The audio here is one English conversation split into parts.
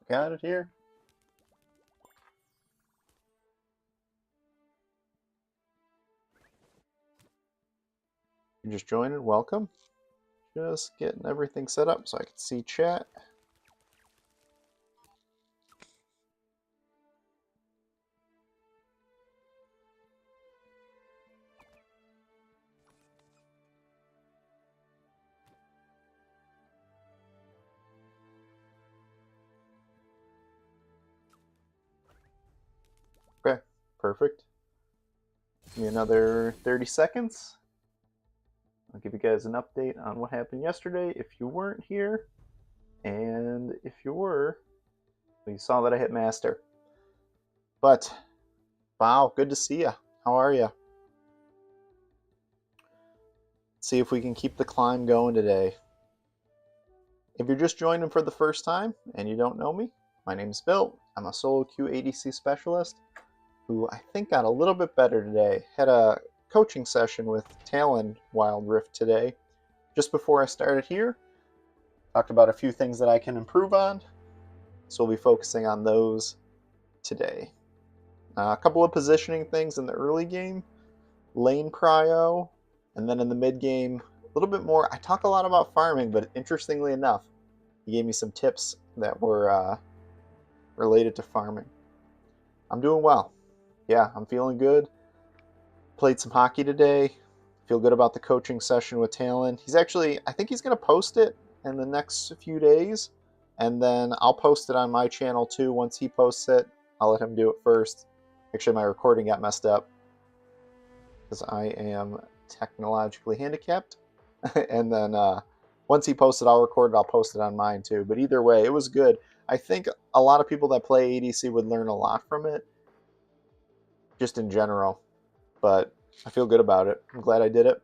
got it here. You're just joining, welcome. Just getting everything set up so I can see chat. Okay, perfect. Give me another 30 seconds. I'll give you guys an update on what happened yesterday if you weren't here. And if you were, you saw that I hit master. But, wow, good to see you. How are you? See if we can keep the climb going today. If you're just joining for the first time and you don't know me, my name's Bill. I'm a solo queue ADC specialist who I think got a little bit better today. Had a coaching session with Talon Wild Rift today. Just before I started here, talked about a few things that I can improve on. So we'll be focusing on those today. A couple of positioning things in the early game, lane prio, and then in the mid game, a little bit more. I talk a lot about farming, but interestingly enough, he gave me some tips that were related to farming. I'm doing well. Yeah, I'm feeling good. Played some hockey today. Feel good about the coaching session with Talon. He's actually, I think he's going to post it in the next few days, and then I'll post it on my channel too. Once he posts it, I'll let him do it first. Actually, my recording got messed up because I am technologically handicapped. And then once he posts it, I'll record it. I'll post it on mine too. But either way, it was good. I think a lot of people that play ADC would learn a lot from it, just in general. But I feel good about it. I'm glad I did it.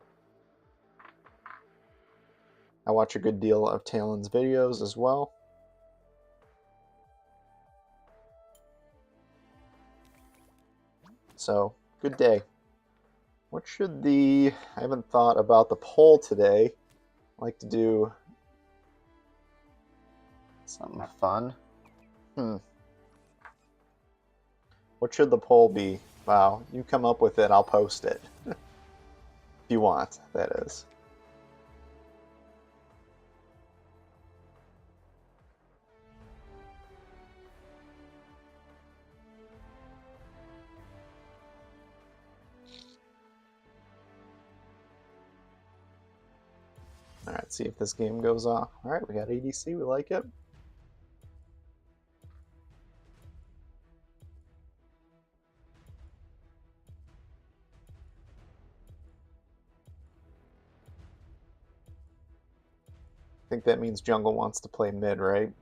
I watch a good deal of Talon's videos as well. So, good day. What should I haven't thought about the poll today. I like to do something fun. What should the poll be? Wow, you come up with it, I'll post it. If you want, that is. Alright, see if this game goes off. Alright, we got ADC, we like it. I think that means jungle wants to play mid, right?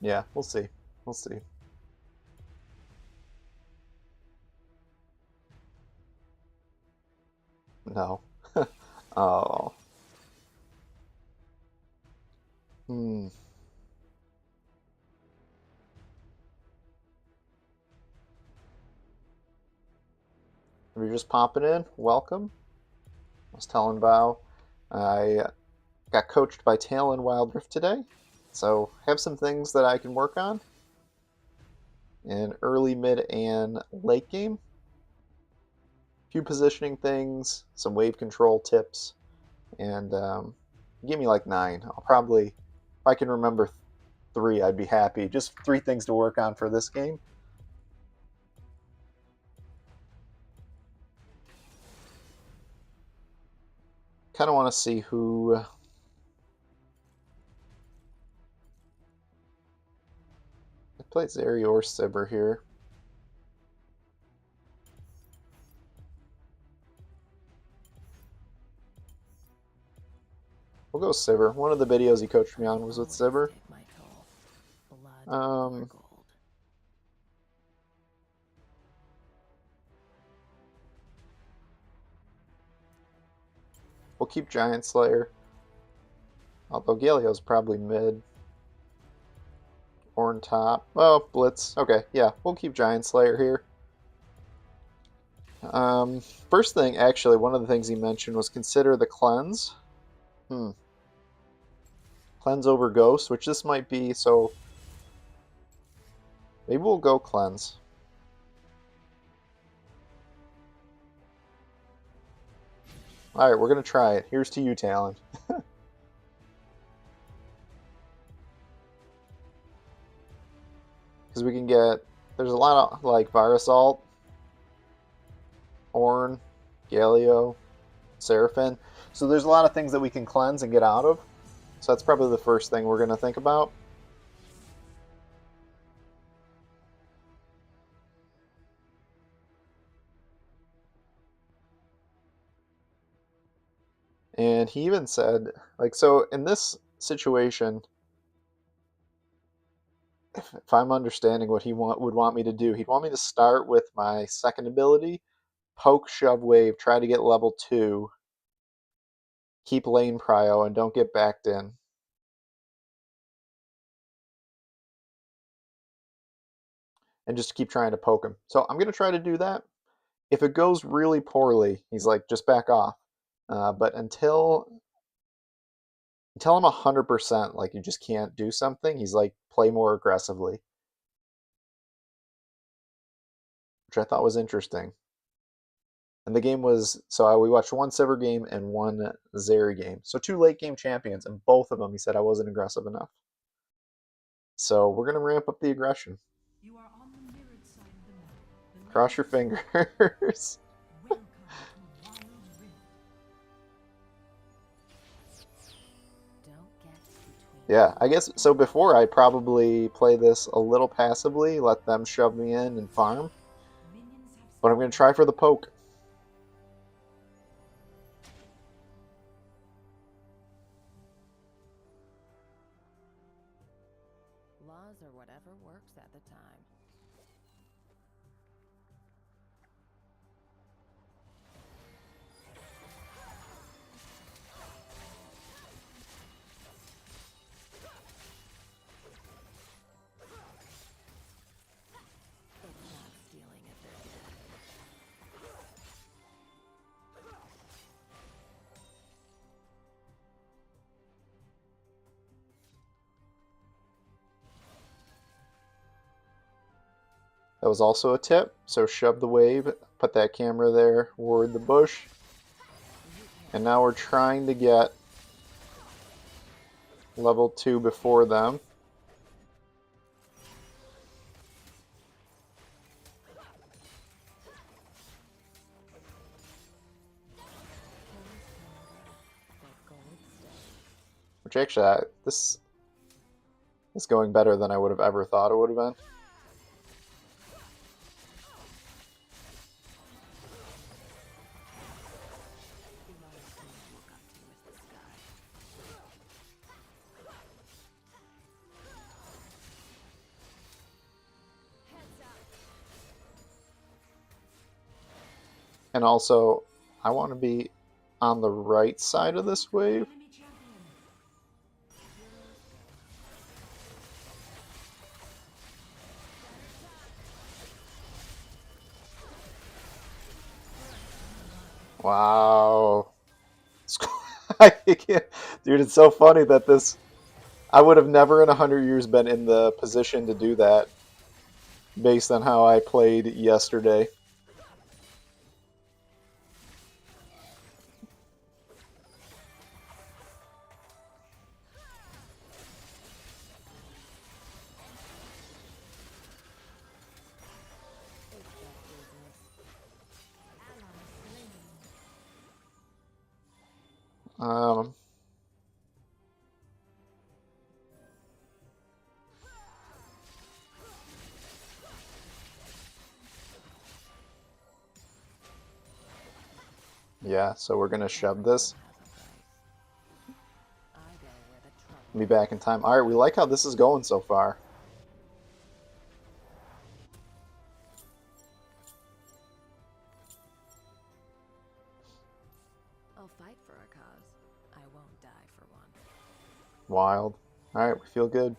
Yeah, we'll see. We'll see. No. Oh. Hmm. If you're just popping in, welcome. I was telling Bao I got coached by Talon Wild Rift today, so have some things that I can work on in early, mid, and late game. A few positioning things, some wave control tips, and give me like 9. I'll probably, if I can remember 3, I'd be happy. Just 3 things to work on for this game. Kind of want to see who... I played Zeri or Sibber here. We'll go Sibber. One of the videos he coached me on was with Sibber. We'll keep Giant Slayer. Although Galio's probably mid. Or on top. Oh, Blitz. Okay, yeah, we'll keep Giant Slayer here. First thing, actually, one of the things he mentioned was consider the cleanse. Cleanse over Ghost, which this might be, so maybe we'll go cleanse. Alright, we're going to try it. Here's to you, Talon. Because we can get... There's a lot of, like, Virus Alt, Ornn, Galio, Seraphine. So there's a lot of things that we can cleanse and get out of. So that's probably the first thing we're going to think about. And he even said, like, so in this situation, if I'm understanding what he would want me to do, he'd want me to start with my second ability, poke, shove, wave, try to get level 2, keep lane prio, and don't get backed in. And just keep trying to poke him. So I'm going to try to do that. If it goes really poorly, he's like, just back off. But until I'm 100%, like, you just can't do something, he's like, play more aggressively. Which I thought was interesting. And the game was, so we watched one Sivir game and one Zeri game. So 2 late game champions, and both of them he said I wasn't aggressive enough. So we're going to ramp up the aggression. You are on the mirrored side of the map. Cross your fingers. Welcome to Wild Rift. Don't get between. Yeah, I guess, so before I'd probably play this a little passively, let them shove me in and farm. But I'm going to try for the poke. Laws or whatever works at the time. It's not stealing if they're dead. That was also a tip. So shove the wave, put that camera there, ward the bush. And now we're trying to get level 2 before them. Which actually, this is going better than I would have ever thought it would have been. And also, I want to be on the right side of this wave. Wow. I can't, dude, it's so funny that this... I would have never in 100 years been in the position to do that based on how I played yesterday. Yeah, so we're gonna shove this. Be back in time. Alright, we like how this is going so far. I'll fight for a cause. I won't die for one. wild. Alright, we feel good.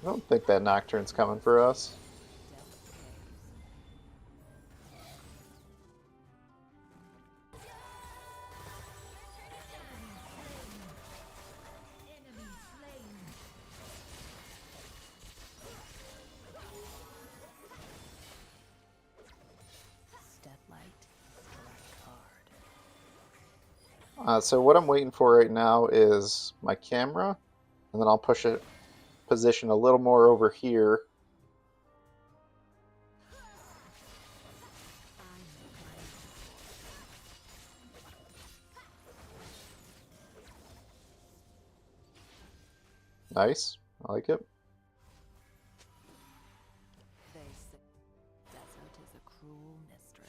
I don't think that Nocturne's coming for us. So what I'm waiting for right now is my camera, and then I'll push it position a little more over here. Nice, I like it. Desert is a cruel mistress.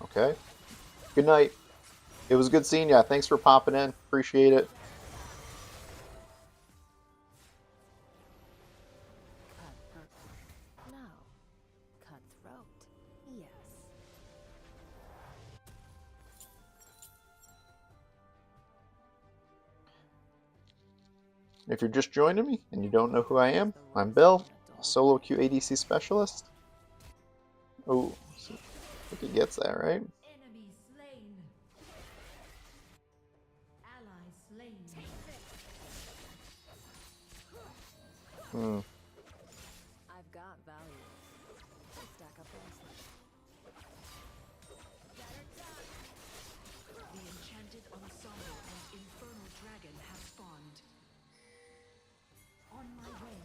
Okay. Good night. It was good seeing ya. Thanks for popping in. Appreciate it. No. Cutthroat. Yes. If you're just joining me and you don't know who I am, I'm Bill, a solo queue ADC specialist. Oh, I think he gets that, right? Enemy slain. Ally slain. I've got value. Stack up nicely. The enchanted ensemble and infernal dragon have spawned. On my way.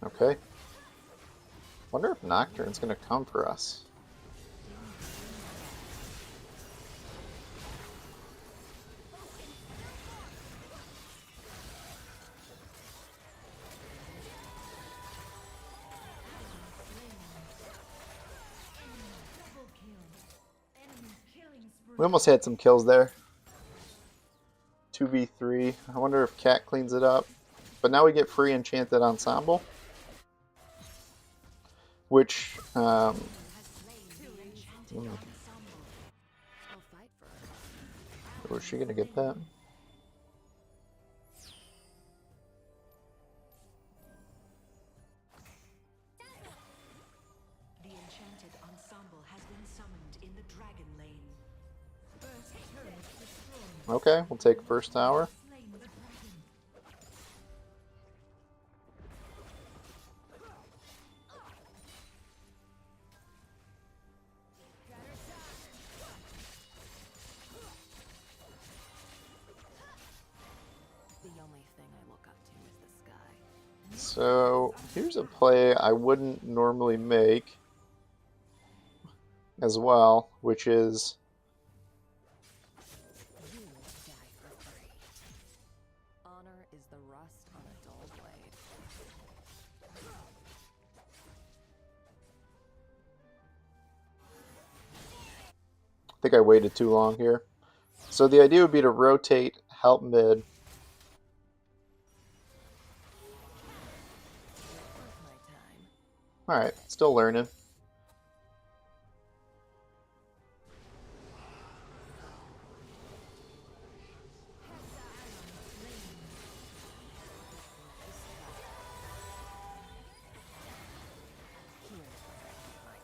Okay. Wonder if Nocturne's gonna come for us. We almost had some kills there. 2v3. I wonder if Cat cleans it up. But now we get free Enchanted Ensemble. Which, I'll fight for her. where's she gonna get that? The enchanted ensemble has been summoned in the dragon lane. First turret destroyed. Okay, we'll take first tower. Slain the dragon. The only thing I look up to is the sky. So here's a play I wouldn't normally make as well, which is You die for free. Honor is the rust on a dull blade. I think I waited too long here. So the idea would be to rotate, help mid. Worth my time. Alright, still learning. Here's what I keep my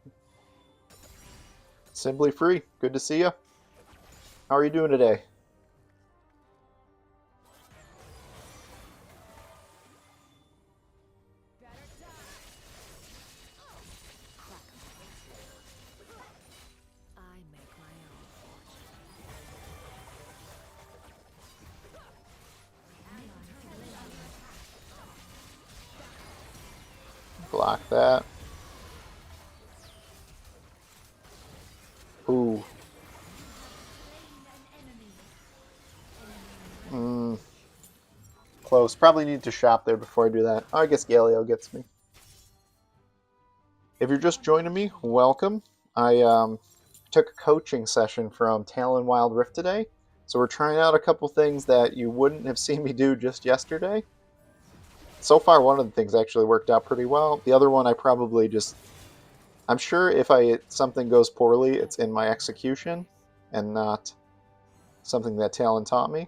gun. Simply free. Good to see you. How are you doing today? I make my own fortune. Block that. Ooh. close. Probably need to shop there before I do that. Oh, I guess Galio gets me. If you're just joining me, welcome. I took a coaching session from Talon Wild Rift today. So we're trying out a couple things that you wouldn't have seen me do just yesterday. So far, one of the things actually worked out pretty well. The other one I probably just... I'm sure if something goes poorly, it's in my execution and not something that Talon taught me.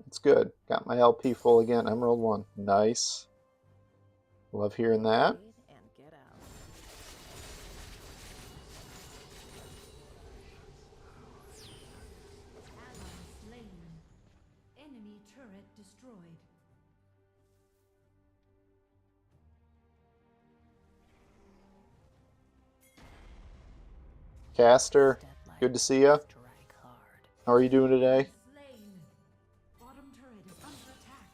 It's good. Got my LP full again. Emerald 1. Nice. Love hearing that. And get out. Ally slain. Enemy turret destroyed. Caster, good to see ya. Strike hard. How are you doing today? Slain. Bottom turret is under attack.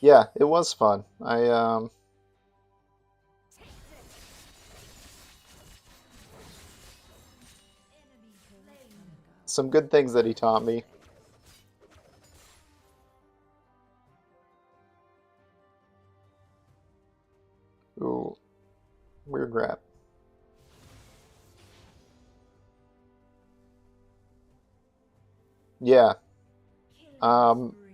Yeah, it was fun. Enemy slain. Some good things that he taught me. Ooh, weird rap. Yeah, Killing spree.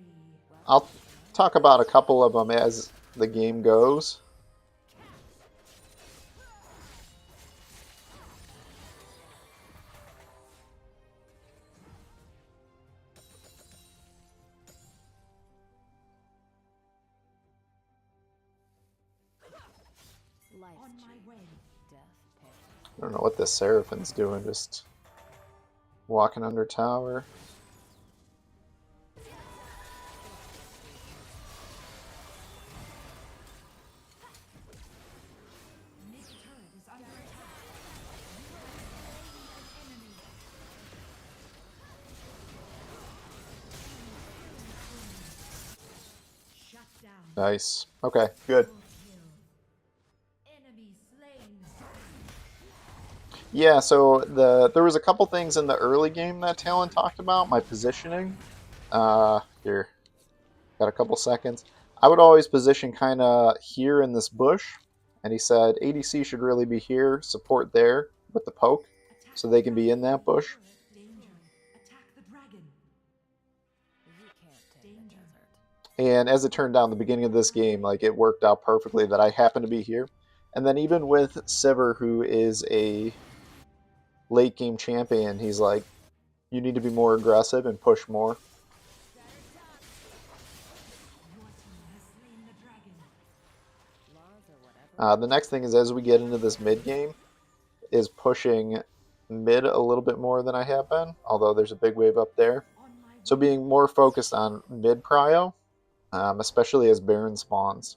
I'll talk about a couple of them as the game goes. Life On my cheap, way. death pay. I don't know what this Seraphin's doing, just walking under tower. Mid turret is under attack. Enemy. Shut down. Nice. Okay, good. Double kill. Enemy slain. Yeah, so there was a couple things in the early game that Talon talked about, my positioning. Here, got a couple seconds. I would always position kind of here in this bush, and he said ADC should really be here, support there with the poke, Attack so they can be in that bush. turret. Danger. Attack the dragon. You can't take the Danger. desert. And as it turned out in the beginning of this game, like it worked out perfectly that I happened to be here. And then even with Sivir, who is a late game champion, he's like, you need to be more aggressive and push more. Your team has slain the dragon. Laws or whatever. The next thing is as we get into this mid game, is pushing mid a little bit more than I have been, although there's a big wave up there. On my So way. being more focused on mid prio, especially as Baron spawns.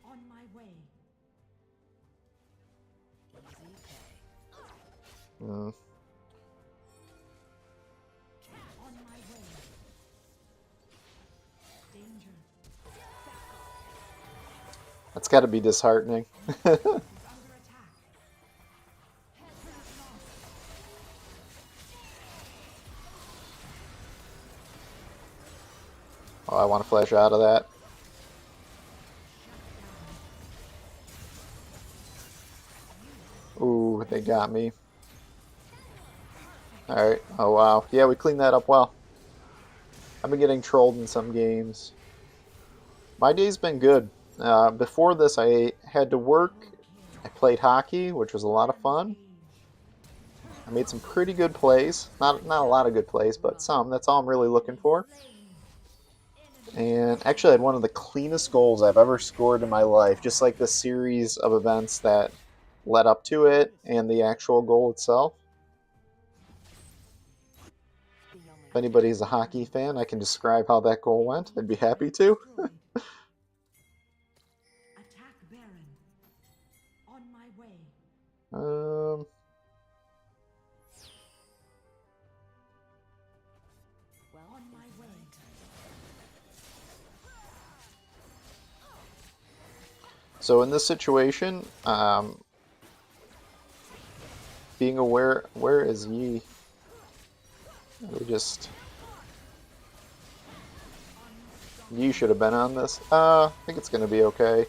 On my way. Easy pay. Mm. On my way. Danger. That's got to be disheartening. Is under attack. Oh, I want to flash out of that. Ooh, they got me. Alright. Oh, wow. Yeah, we cleaned that up well. I've been getting trolled in some games. My day's been good. Before this, I had to work. I played hockey, which was a lot of fun. I made some pretty good plays. Not a lot of good plays, but some. That's all I'm really looking for. And actually, I had one of the cleanest goals I've ever scored in my life. Just like the series of events that led up to it and the actual goal itself. The only If anybody's a hockey fan, I can describe how that goal went. I'd be happy to. Destroyed. Attack Baron. On my way. well On my is way. So in this situation, being aware, where is Yi? We just... Yi should have been on this. I think it's going to be okay.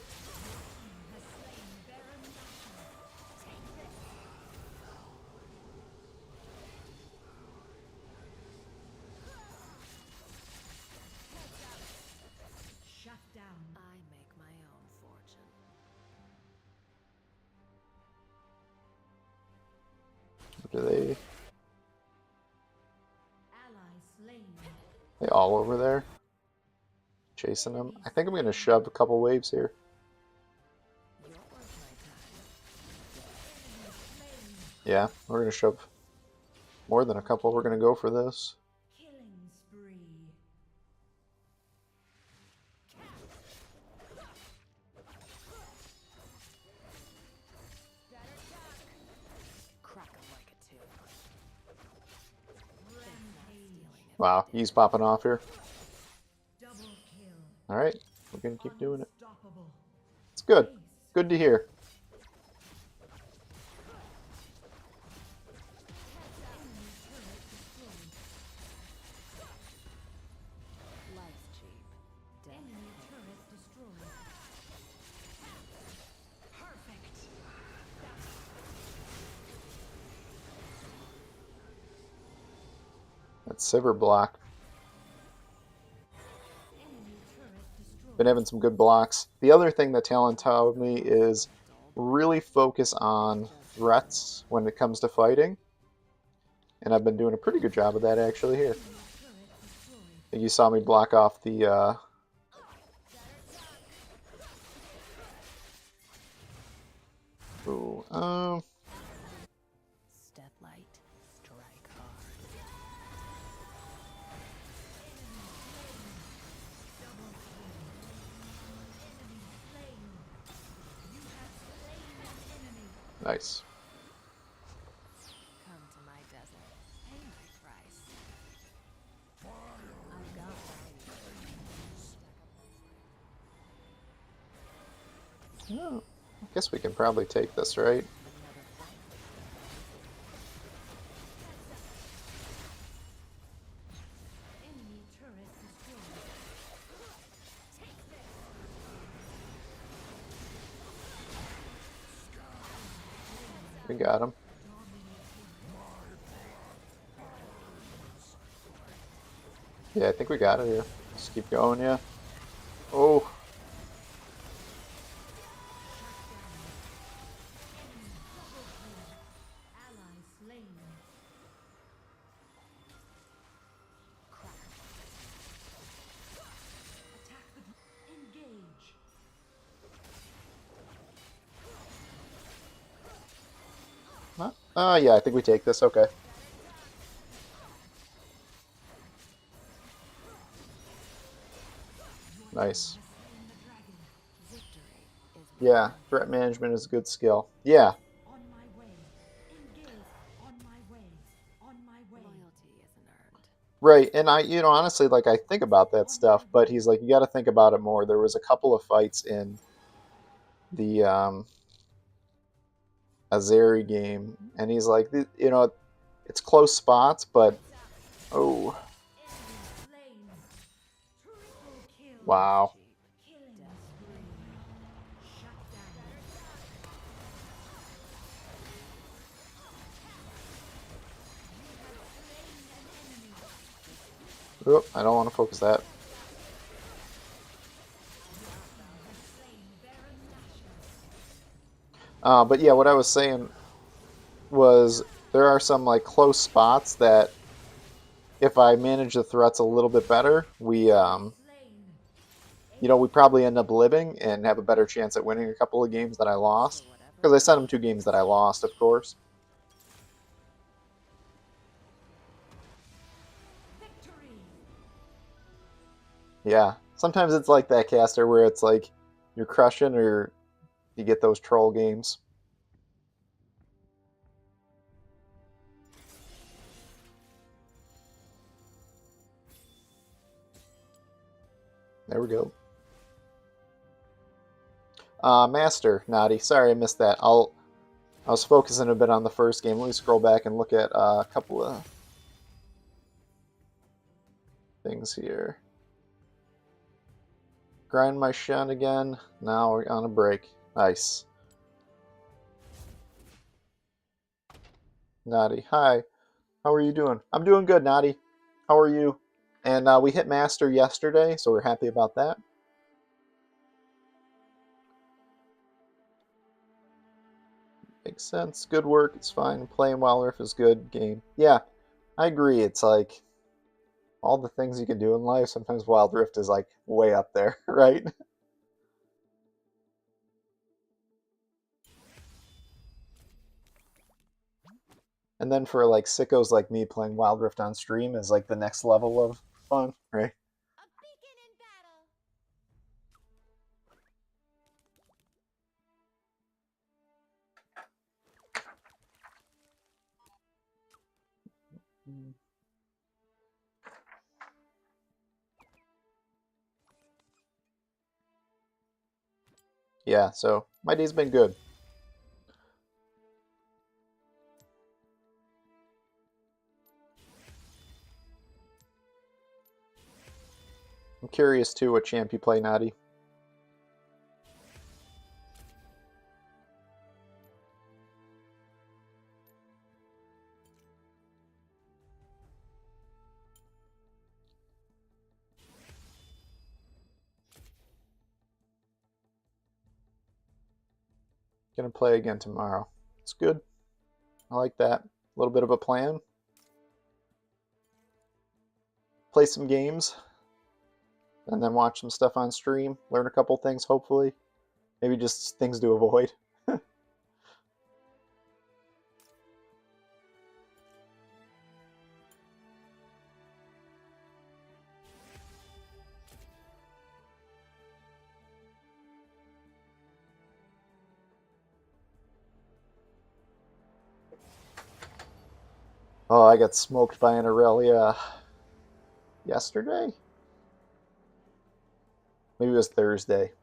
Shut down. I make my own fortune. Do they... Ally slain. They all over there? Chasing them? I think I'm going to shove a couple waves here. You're worth my time. Yeah, we're going to shove more than a couple. We're going to go for this. Killing spree. Crack 'em like a tube. Rampage. Wow, he's popping off here. Double kill. Alright, we're going to keep doing it. Unstoppable. It's good. Good to hear. Life's cheap. Death Enemy turret destroyed. Perfect. That Sivir block. Enemy turret destroyed. Been having some good blocks. The other thing that Talon told me is really focus on threats when it comes to fighting. And I've been doing a pretty good job of that actually here. Turret destroyed. I think you saw me block off the Ooh, Step light, strike hard. nice. Come to my desert. Pay my price. I've got value. Oh, I guess we can probably take this, right? Another fight. Enemy turret destroyed. We got him. Yeah, I think we got it here. Just keep going, yeah. Oh, Ally slain. Attack the engage. yeah, I think we take this. Okay. Nice. Victory is Yeah, threat management is a good skill. Yeah, On my way. Engage. On my way. On my way. loyalty isn't earned. right. And honestly, like I think about that stuff, but he's like, you got to think about it more. There was a couple of fights in the Azeri game, and he's like, it's close spots, but oh, Slain. Triple kill. wow. Killing spree. Shut down. Oop, I don't want to focus that. But yeah, what I was saying was there are some like close spots that if I manage the threats a little bit better, we Slain. we probably end up living and have a better chance at winning a couple of games that I lost. Because I sent him 2 games that I lost, of course. Victory. Yeah, sometimes it's like that, caster, where it's like you're crushing or you get those troll games. There we go. Master, Naughty. Sorry I missed that. I was focusing a bit on the first game. Let me scroll back and look at a couple of things here. Grind my shun again. Now we're on a break. Nice. Naughty. Hi. How are you doing? I'm doing good, Naughty. How are you? And we hit Master yesterday, so we're happy about that. Makes sense. Good work. It's fine. Playing Wild Rift is good game. Yeah, I agree. It's like all the things you can do in life, sometimes Wild Rift is like way up there, right? And then for like sickos like me, playing Wild Rift on stream is like the next level of fun, right? A beacon in battle. Yeah, so my day's been good. I'm curious too what champ you play, Naughty. Gonna play again tomorrow. It's good. I like that. A little bit of a plan. Play some games, and then watch some stuff on stream. Learn a couple things, hopefully. Maybe just things to avoid. Oh, I got smoked by an Aurelia yesterday? Maybe it was Thursday.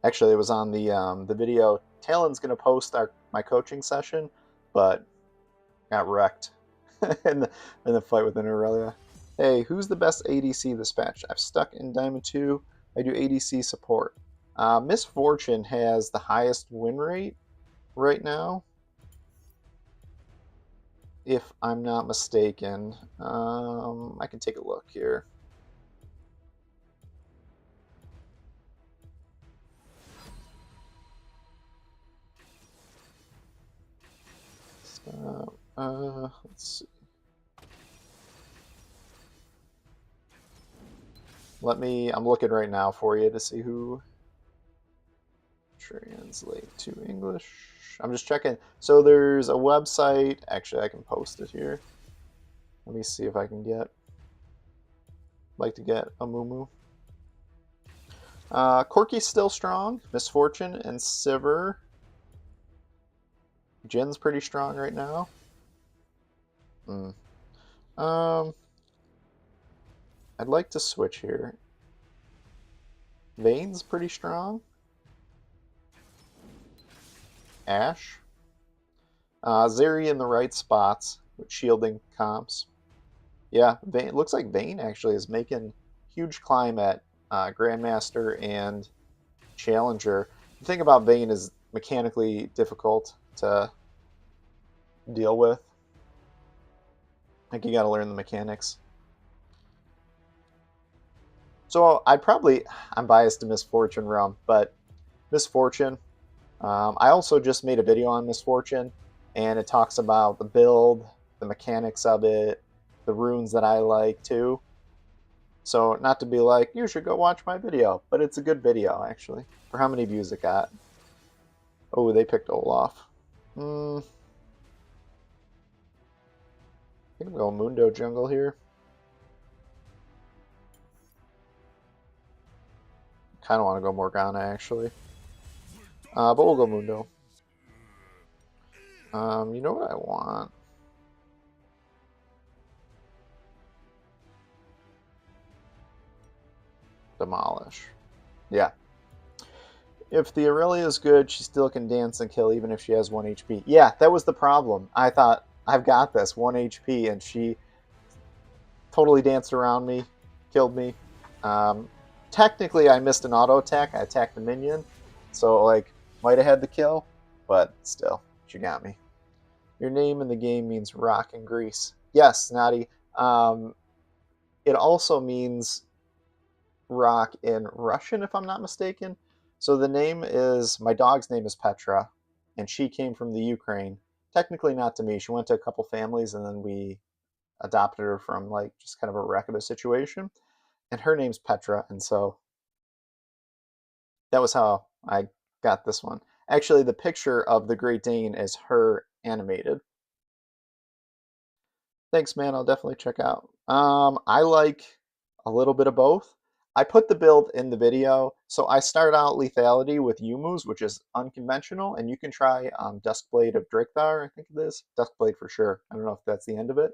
Actually, it was on the video. Talon's gonna post my coaching session, but got wrecked in the fight with an Aurelia. Hey, who's the best ADC this patch? I've stuck in Diamond 2. I do ADC support. Miss Fortune has the highest win rate right now, if I'm not mistaken. I can take a look here. Let's see. I'm looking right now for you to see who translate to English. I'm just checking. So there's a website. Actually, I can post it here. Let me see if I can like to get a Mumu. Corky's still strong. Misfortune and Sivir. Jin's pretty strong right now. I'd like to switch here. Vayne's pretty strong. Ashe. Zeri in the right spots with shielding comps. Yeah, Vayne, looks like Vayne actually is making huge climb at Grandmaster and Challenger. The thing about Vayne is mechanically difficult to deal with. I think you got to learn the mechanics. So I'm biased to Misfortune Realm, but Misfortune, I also just made a video on Misfortune, and it talks about the build, the mechanics of it, the runes that I like too. So not to be like, you should go watch my video, but it's a good video actually. For how many views it got. Oh, they picked Olaf. I think I'm going Mundo Jungle here. Kind of want to go Morgana actually. But we'll go Mundo. You know what I want? Demolish. Yeah. If the Aurelia is good, she still can dance and kill even if she has 1 HP. Yeah, that was the problem. I thought, I've got this, 1 HP, and she totally danced around me, killed me. Technically, I missed an auto attack. I attacked the minion, so like might have had the kill, but still, she got me. Your name in the game means rock in Greece. Yes, Snotty. It also means rock in Russian, if I'm not mistaken. So the name is, my dog's name is Petra, and she came from the Ukraine. Technically not to me. She went to a couple families, and then we adopted her from like just kind of a wreck of a situation. And her name's Petra, and so that was how I got this one. Actually, the picture of the Great Dane is her animated. Thanks, man. I'll definitely check out. I like a little bit of both. I put the build in the video. So I start out lethality with Yumu's, which is unconventional, and you can try Duskblade of Drakthar, I think it is. Duskblade for sure. I don't know if that's the end of it.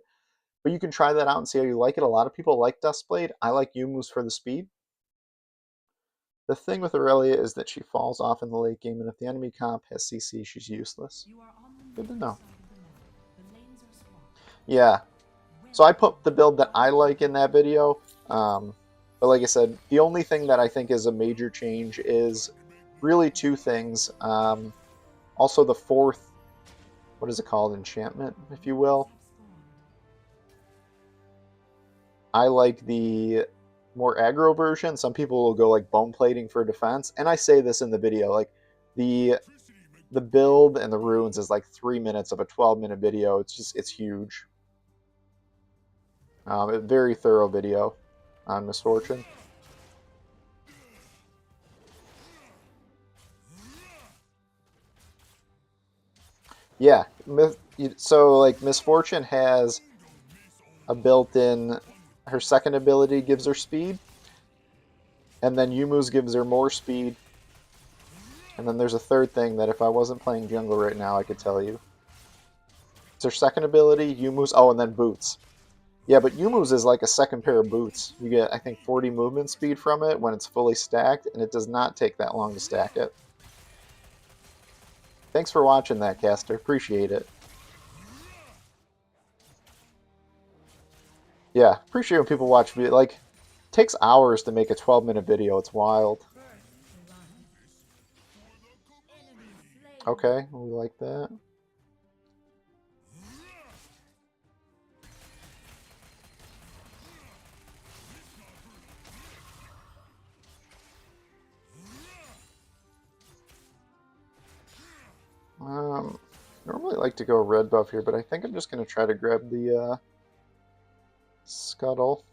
But you can try that out and see how you like it. A lot of people like Duskblade. I like Yumu's for the speed. The thing with Aurelia is that she falls off in the late game, and if the enemy comp has CC, she's useless. Good to know. Yeah. So I put the build that I like in that video. But like I said, the only thing that I think is a major change is really two things. Also the fourth, what is it called? Enchantment, if you will. I like the more aggro version. Some people will go like bone plating for defense. And I say this in the video, like the build and the runes is like 3 minutes of a 12-minute video. It's huge. A very thorough video on Misfortune. Yeah, so like Misfortune has a built-in, her second ability gives her speed, and then Yumu's gives her more speed, and then there's a third thing that if I wasn't playing jungle right now I could tell you. It's her second ability, Yumu's, oh, and then boots. Yeah, but Yumu's is like a second pair of boots. You get, I think, 40 movement speed from it when it's fully stacked, and it does not take that long to stack it. Thanks for watching that, Caster. Appreciate it. Yeah, appreciate when people watch video. Like, it takes hours to make a 12-minute video. It's wild. Okay, we like that. Normally like to go red buff here, but I think I'm just going to try to grab the scuttle.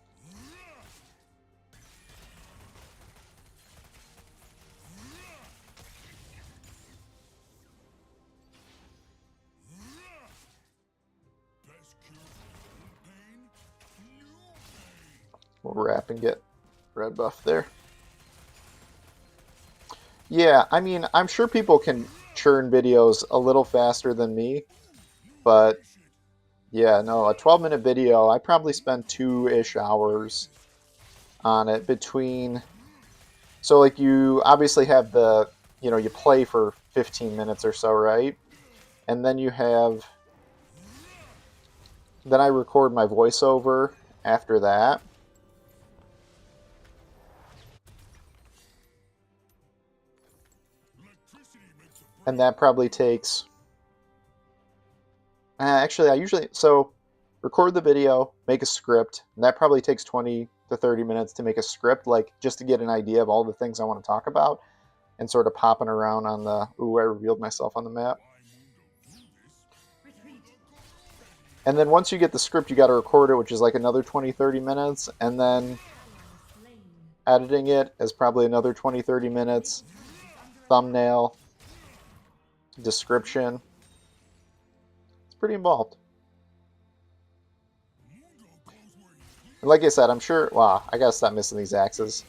We'll wrap and get red buff there. Yeah, I mean, I'm sure people can churn videos a little faster than me, but yeah, no, a 12-minute video, I probably spend 2-ish hours on it between, so like you obviously have the, you know, you play for 15 minutes or so, right? And then you have, then I record my voiceover after that. And that probably takes, actually I usually, so record the video, make a script, and that probably takes 20 to 30 minutes to make a script, like just to get an idea of all the things I want to talk about and sort of popping around on the, ooh, I revealed myself on the map. And then once you get the script, you got to record it, which is like another 20-30 minutes, and then editing it is probably another 20-30 minutes, thumbnail, description. It's pretty involved. And like I said, I'm sure, wow, I gotta stop missing these axes.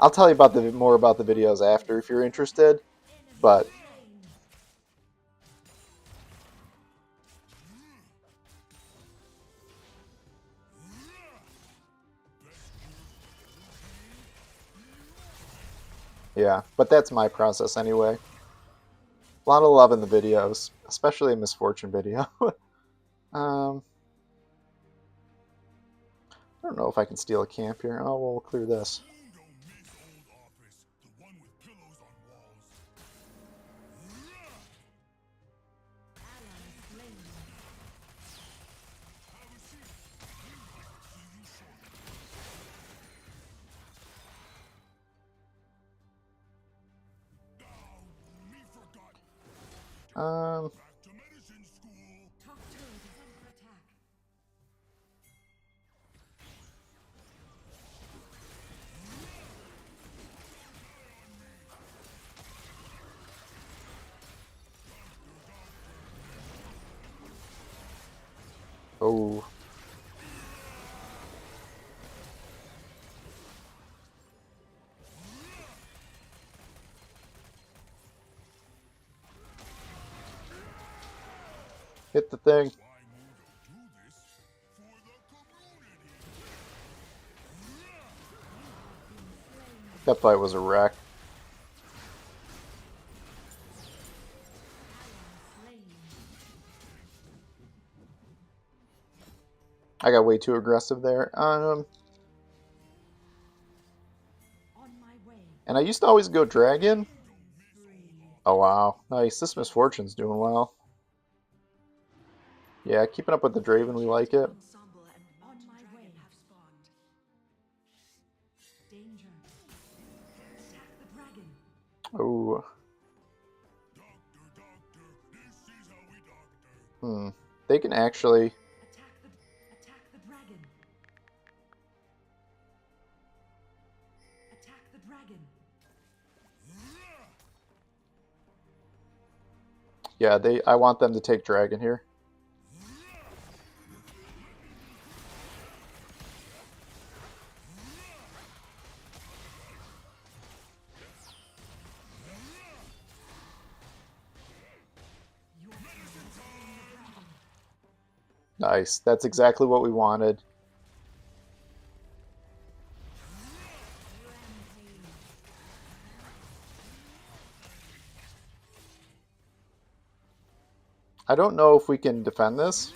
I'll tell you about more about the videos after if you're interested, but Yeah, but that's my process anyway. A lot of love in the videos, especially a Misfortune video. um, I don't know if I can steal a camp here. Oh, we'll clear this. Um, Top turret is under attack. oh, hit the thing. That fight was a wreck. I got way too aggressive there. On my way. And I used to always go dragon. Spree. Oh wow, nice. This Misfortune's doing well. Yeah, keeping up with the Draven, we like it. Ensemble and on my way have spawned. Danger. Attack the dragon. Oh, they can actually. Attack the dragon. Attack the dragon. Yeah, I want them to take dragon here. Nice. That's exactly what we wanted. I don't know if we can defend this.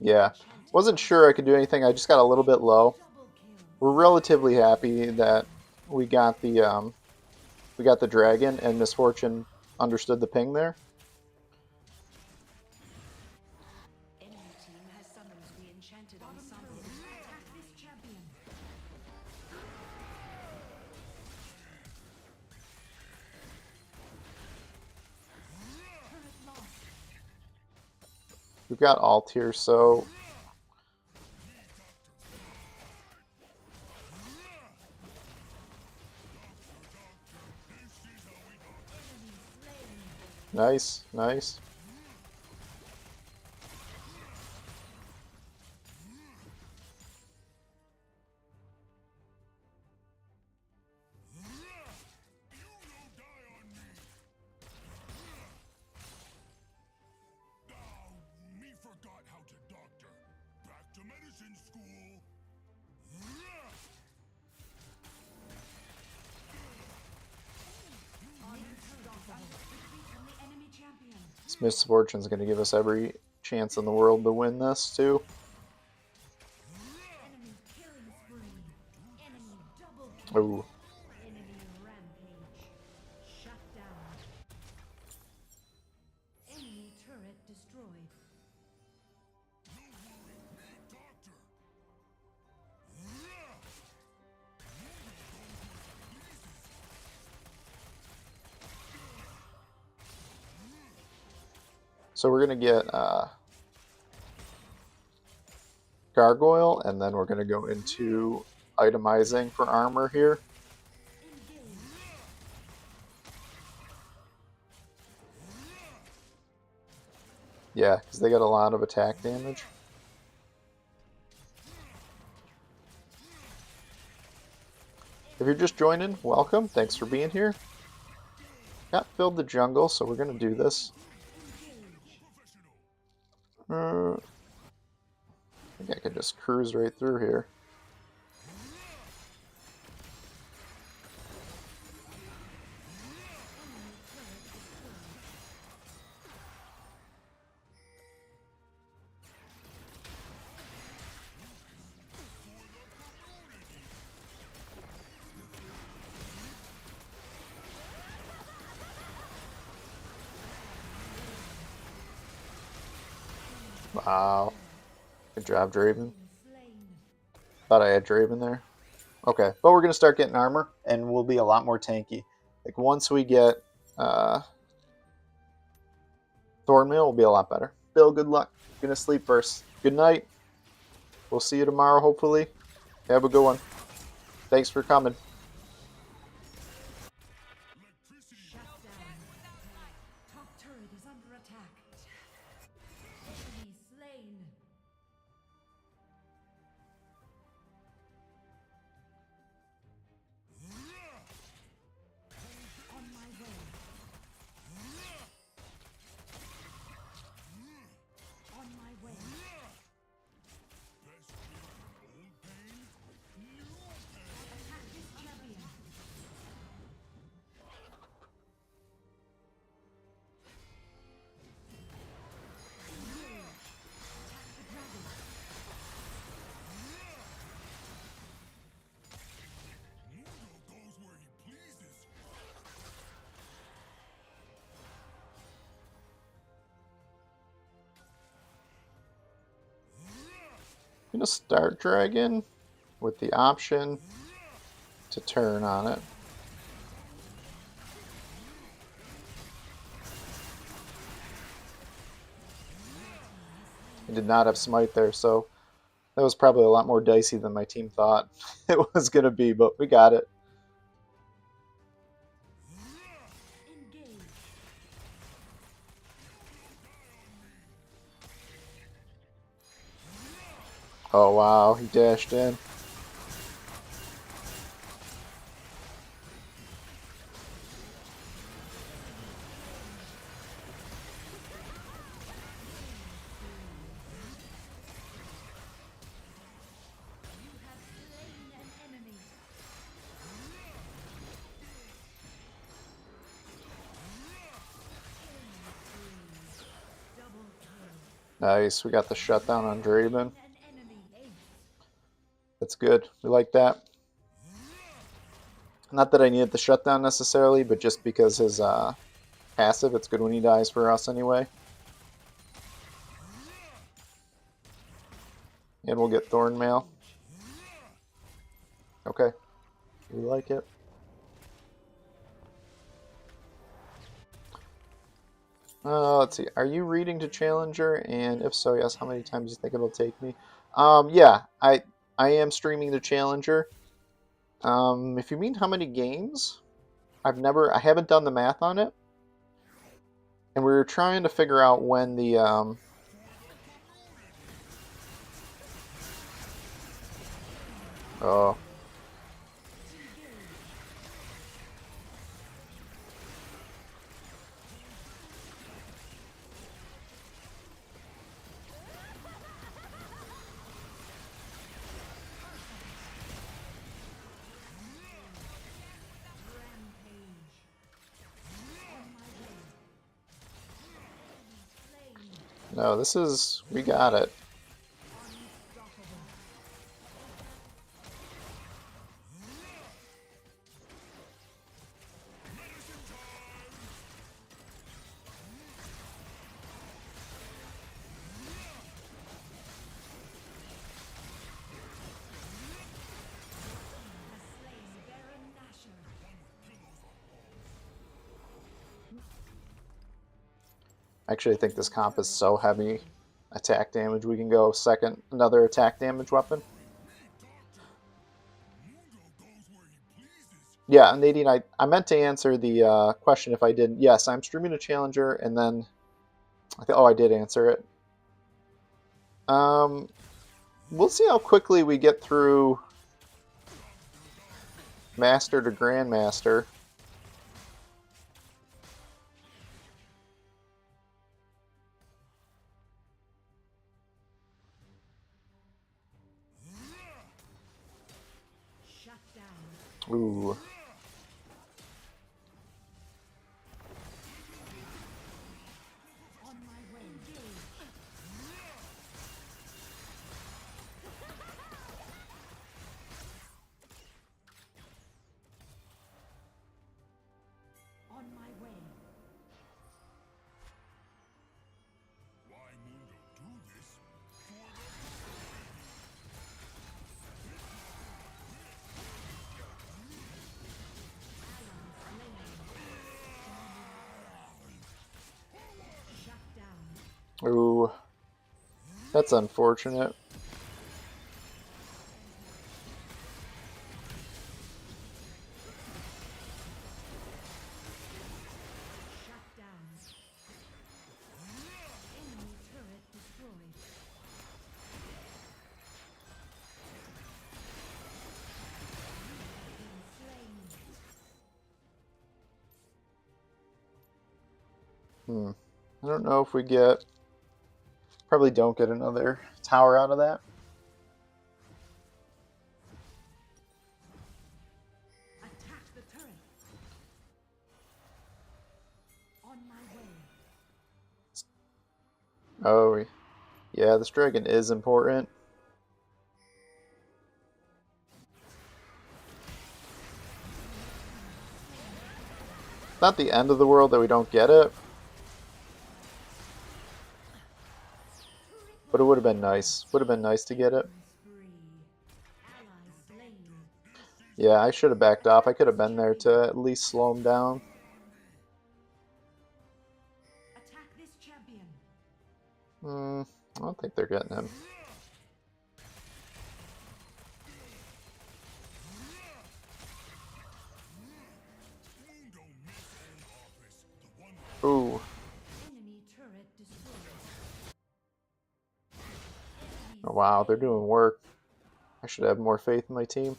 Yeah. Wasn't sure I could do anything. I just got a little bit low. We're relatively happy that we got the dragon, and Misfortune understood the ping there. Enemy team has summoned the enchanted ensemble. Attack this champion. Turret lost. We've got alt here, so nice, nice. This Misfortune's going to give us every chance in the world to win this, too. Enemy killing spree. Enemy double kill. Ooh. Enemy rampage. Shut down. Enemy turret destroyed. So we're going to get Gargoyle, and then we're going to go into itemizing for armor here. Yeah, because they got a lot of attack damage. If you're just joining, welcome. Thanks for being here. Got filled the jungle, so we're going to do this. I think I could just cruise right through here. Wow. Good job, Draven. Thought I had Draven there. Okay, but we're going to start getting armor, and we'll be a lot more tanky. Like, once we get Thornmail, we'll be a lot better. Bill, good luck. Gonna sleep first. Good night. We'll see you tomorrow, hopefully. Have a good one. Thanks for coming. Top turret is under attack. Enemy slain. On my way. On my way. Attack this champion. I'm gonna start Dragon with the option to turn on it. I did not have Smite there, so that was probably a lot more dicey than my team thought it was gonna be, but we got it. Engage. Oh wow, he dashed in. You have slain an enemy. Double kill. Nice, we got the shutdown on Draven. An enemy. Ace. That's good. We like that. Not that I needed the shutdown necessarily, but just because his passive, it's good when he dies for us anyway. And we'll get Thornmail. Okay. We like it. Let's see. Are you reading to Challenger? And if so, yes, how many times do you think it'll take me? Yeah, I am streaming to Challenger. If you mean how many games, I haven't done the math on it. And we were trying to figure out when the oh. No, we got it. Actually, I think this comp is so heavy attack damage, we can go another attack damage weapon. Yeah, Nadine, I meant to answer the question if I did. Yes, I'm streaming a Challenger, and then Oh, I did answer it. We'll see how quickly we get through Master to Grandmaster. Shut down. Ooh. On my way. Engage. On my way. Why Mundo do this? Shut down. Ooh. That's unfortunate. Shut down. Enemy turret destroyed. Been slain. I don't know if we get... Probably don't get another tower out of that. Attack the turret. On my way. Oh, yeah, this dragon is important. Not the end of the world that we don't get it, but it would have been nice. Would have been nice to get it. Spree. Ally slain. Yeah, I should have backed off. I could have been there to at least slow him down. Attack this champion. I don't think they're getting him. Mundo miss own office. The one Ooh, Enemy turret destroyed. oh, wow, they're doing work. I should have more faith in my team.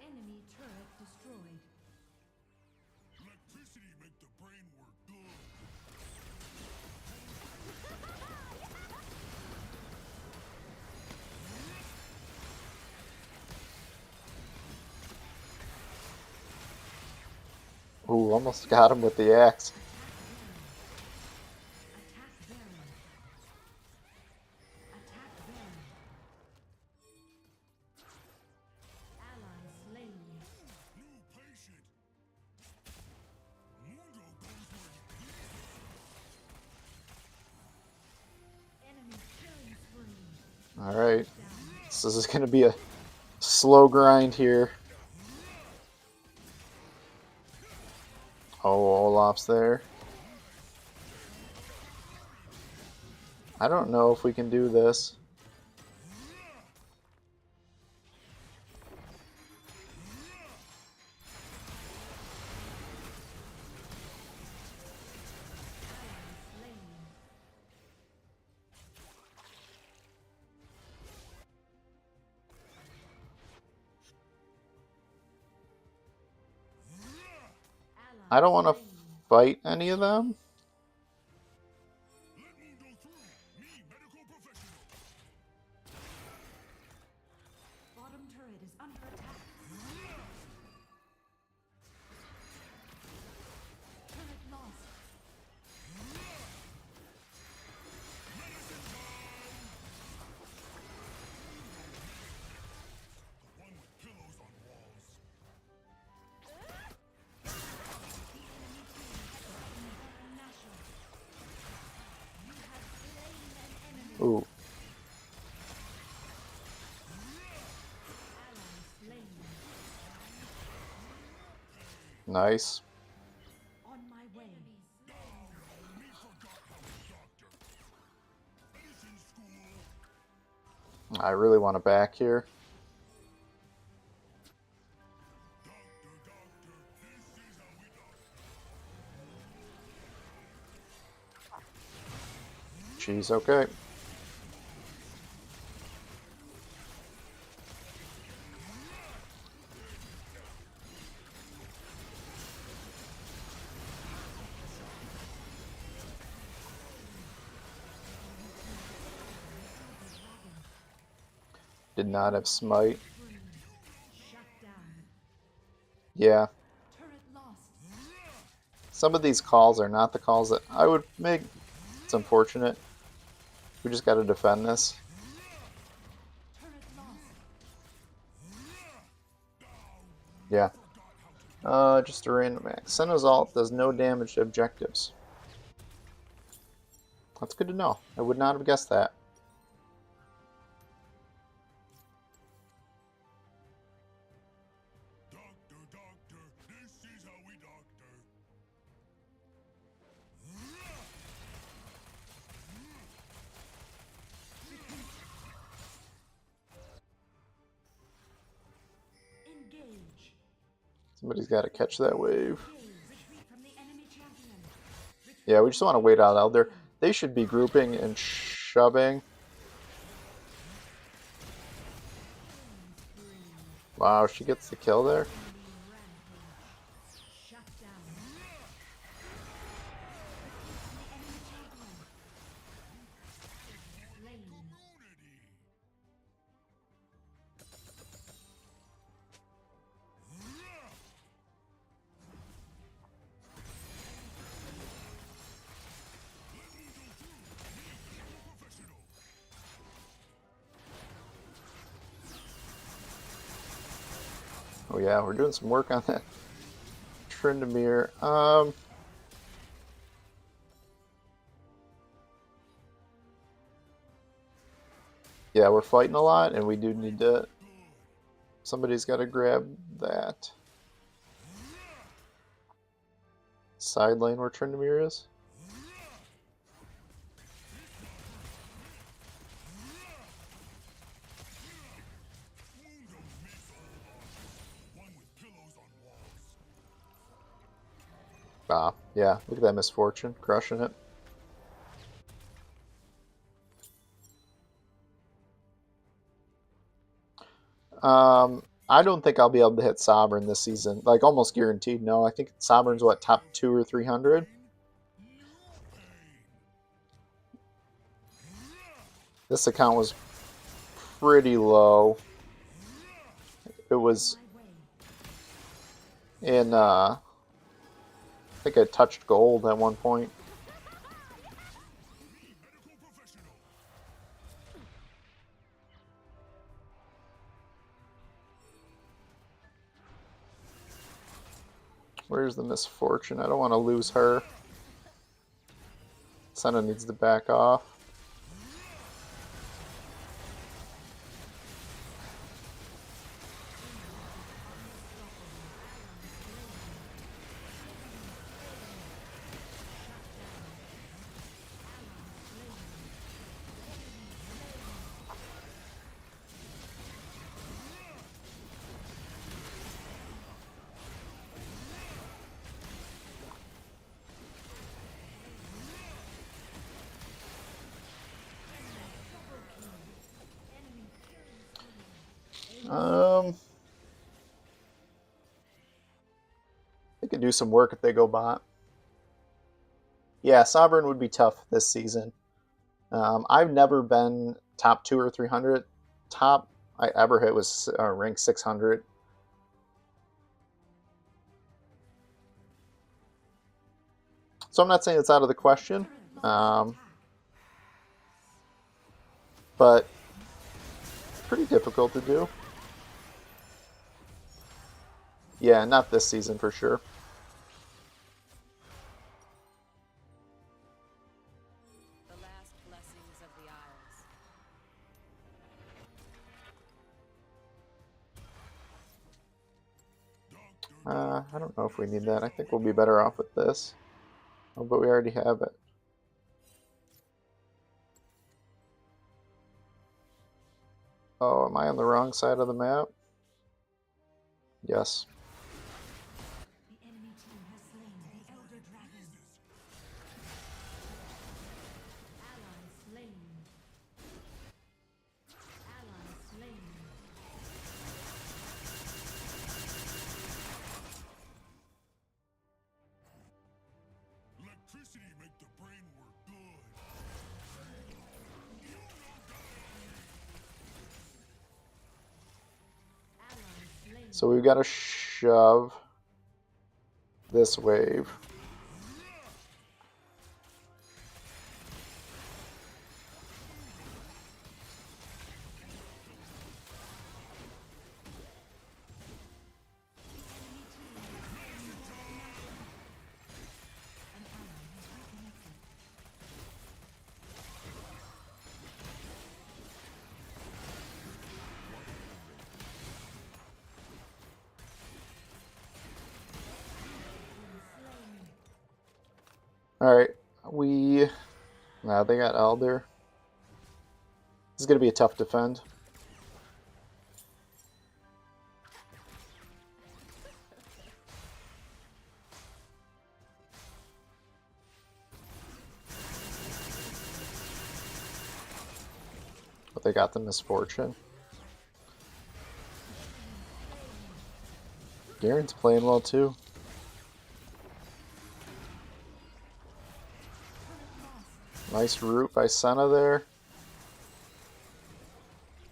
Enemy turret destroyed. electricity make the brain work good. Ooh, almost got him with the axe. Attack Baron. Attack Baron. Ally slain. New patient. Mundo goes where you Enemy killing spree. Alright, Down. so this is going to be a slow grind here. Oh, Olaf's there. I don't know if we can do this. Slain. Ally I don't want to slain. fight any of them. let Mundo through. Me, medical professional. Bottom turret is under attack. Turret lost. The one with pillows on walls. Nashor. You have slain an enemy. Ooh, Ally slain. nice. On my way. Me forgot how to doctor. Medicine school. I really want to back here. Doctor, doctor, this is how we doctor. She's okay. Did not have smite. Shut down. Yeah. Turret lost. Some of these calls are not the calls that I would make. It's unfortunate. We just gotta defend this. Turret lost. Yeah. Just a random act. Senna's ult does no damage to objectives. That's good to know. I would not have guessed that. Doctor, this is how we doctor. Engage. Somebody's got to catch that wave. Retreat from the enemy champion. Yeah, we just want to wait out Elder. They should be grouping and shoving. Wow, she gets the kill there. Shut down. Lane. Oh yeah, we're doing some work on that Tryndamere. Yeah, we're fighting a lot, and we do need to... Somebody's got to grab that side lane where Tryndamere is. One with pillows on walls. Ah, yeah, look at that misfortune, crushing it. I don't think I'll be able to hit Sovereign this season. Like, almost guaranteed, no. I think Sovereign's, what, top 2 or 300? This account was pretty low. It was in, I think I touched gold at one point. Where's the misfortune? I don't want to lose her. Senna needs to back off. They could do some work if they go bot. Yeah, Sovereign would be tough this season. I've never been top 2 or 300. Top I ever hit was rank 600. So I'm not saying it's out of the question, but it's pretty difficult to do. Yeah, not this season for sure. The last blessings of the Isles. I don't know if we need that. I think we'll be better off with this. Oh, but we already have it. Oh, am I on the wrong side of the map? Yes. The enemy team has slain the elder dragon. Allies Simplicity make the brain work good. So we've got to shove this wave. Alright, now they got Elder. This is going to be a tough defend. But they got the misfortune. Garen's playing well too. Nice root by Senna there.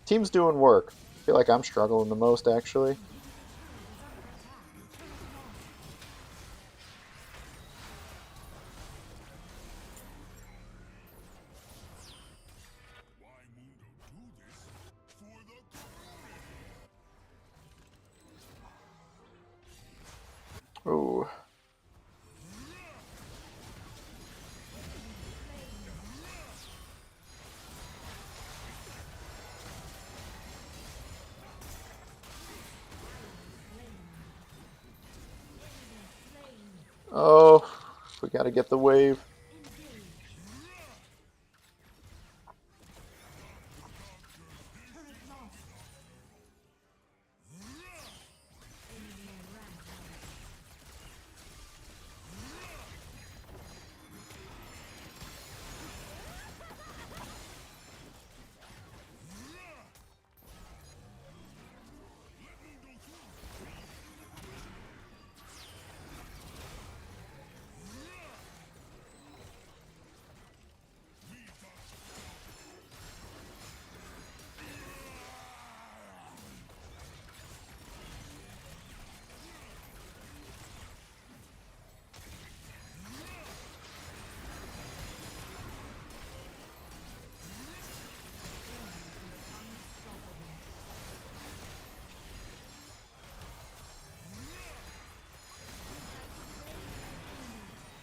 Team's doing work. I feel like I'm struggling the most, actually. Why Mundo do this? For the community. Ooh. Oh, we gotta get the wave.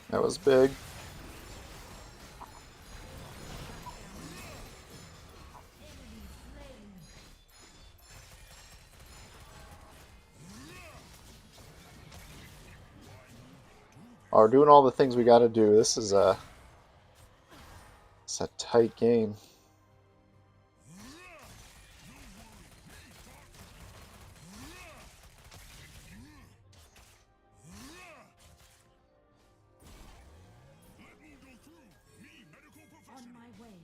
That was big. Oh, we're doing all the things we gotta do. It's a tight game. On my way.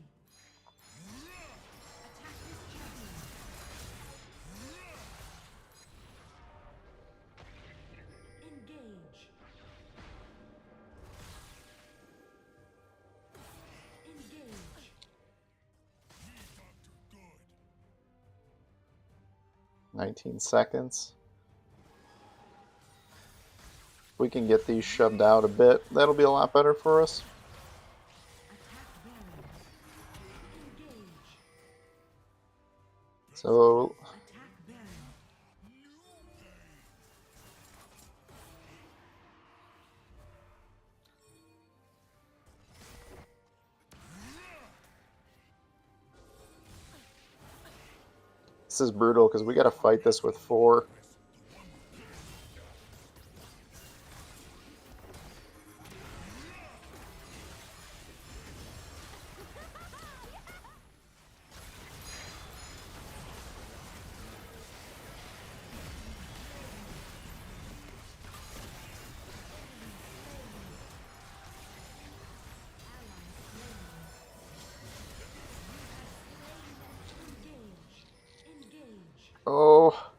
Attack this champion. Engage. Engage. 19 seconds. If we can get these shoved out a bit, that'll be a lot better for us. Attack Baron. Engage. So, Attack Baron. this is brutal because we gotta fight this with 4. Engage. Engage. Oh,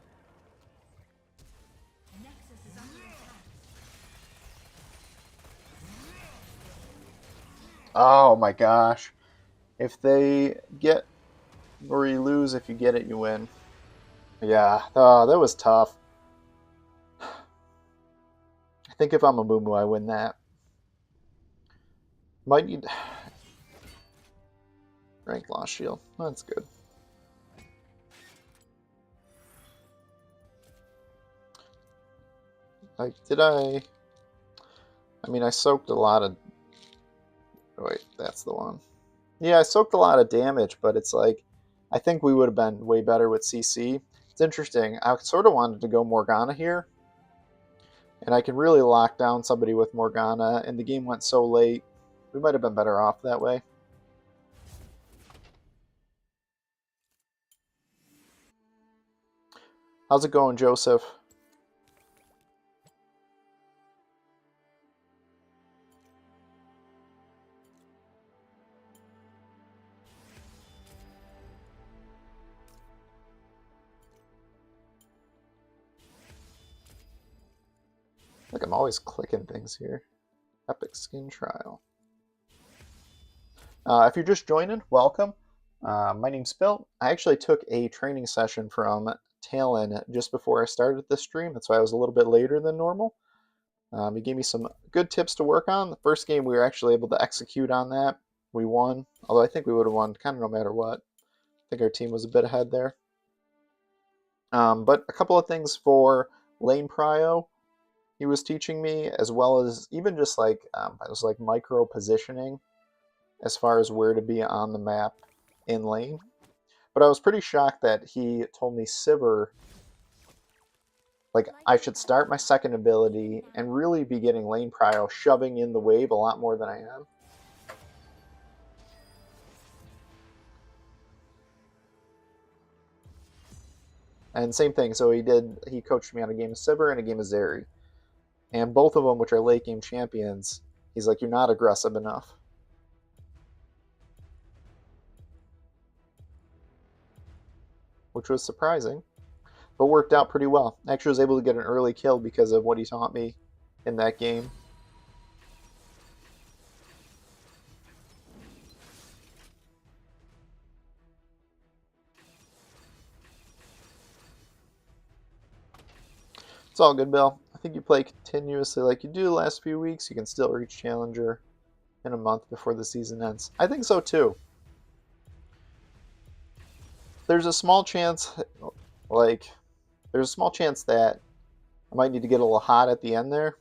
Oh my gosh. If they get or you lose, if you get it, you win. Yeah, oh, that was tough. I think if I'm a Moo, I win that. Might need rank loss shield. That's good. Like, did I mean, I soaked a lot of... Wait, that's the one. Yeah, I soaked a lot of damage, but it's like, I think we would have been way better with CC. It's interesting. I sort of wanted to go Morgana here, and I can really lock down somebody with Morgana, and the game went so late. We might have been better off that way. How's it going, Joseph? Like, I'm always clicking things here. Epic Skin Trial. If you're just joining, welcome. My name's Bill. I actually took a training session from Talon just before I started this stream. That's why I was a little bit later than normal. He gave me some good tips to work on. The first game, we were actually able to execute on that. We won, although I think we would have won kind of no matter what. I think our team was a bit ahead there. But a couple of things for lane prio he was teaching me, as well as even just like it was like micro positioning as far as where to be on the map in lane. But I was pretty shocked that he told me Sivir, like, I should start my second ability and really be getting lane prio, shoving in the wave a lot more than I am. And same thing, so he coached me on a game of Sivir and a game of Zeri. And both of them, which are late game champions, he's like, you're not aggressive enough. Which was surprising, but worked out pretty well. I actually was able to get an early kill because of what he taught me in that game. It's all good, Bill. I think you play continuously like you do the last few weeks, you can still reach Challenger in a month before the season ends. I think so too. There's a small chance, that I might need to get a little hot at the end there.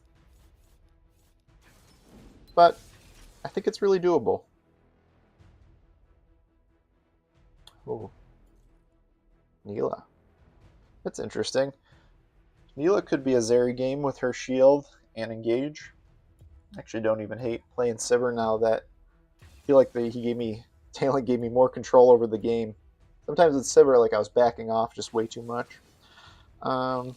But I think it's really doable. Oh, Neela. That's interesting. Neela could be a Zeri game with her shield and engage. Actually, don't even hate playing Sivir now that I feel like Talon gave me more control over the game. Sometimes with Sivir, like I was backing off just way too much. I'd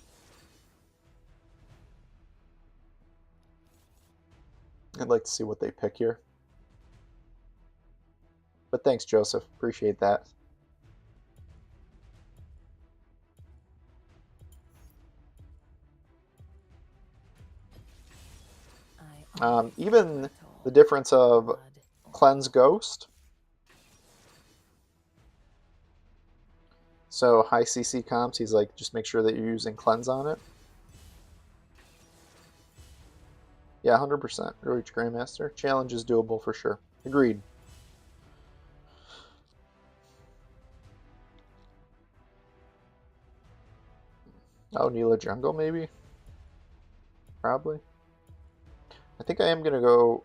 like to see what they pick here. But thanks, Joseph. Appreciate that. Even the difference of Cleanse Ghost. So high CC comps, he's like, just make sure that you're using Cleanse on it. Yeah, 100%. Reach Grandmaster. Challenge is doable for sure. Agreed. Oh, Neela Jungle, maybe? Probably. I think I am going to go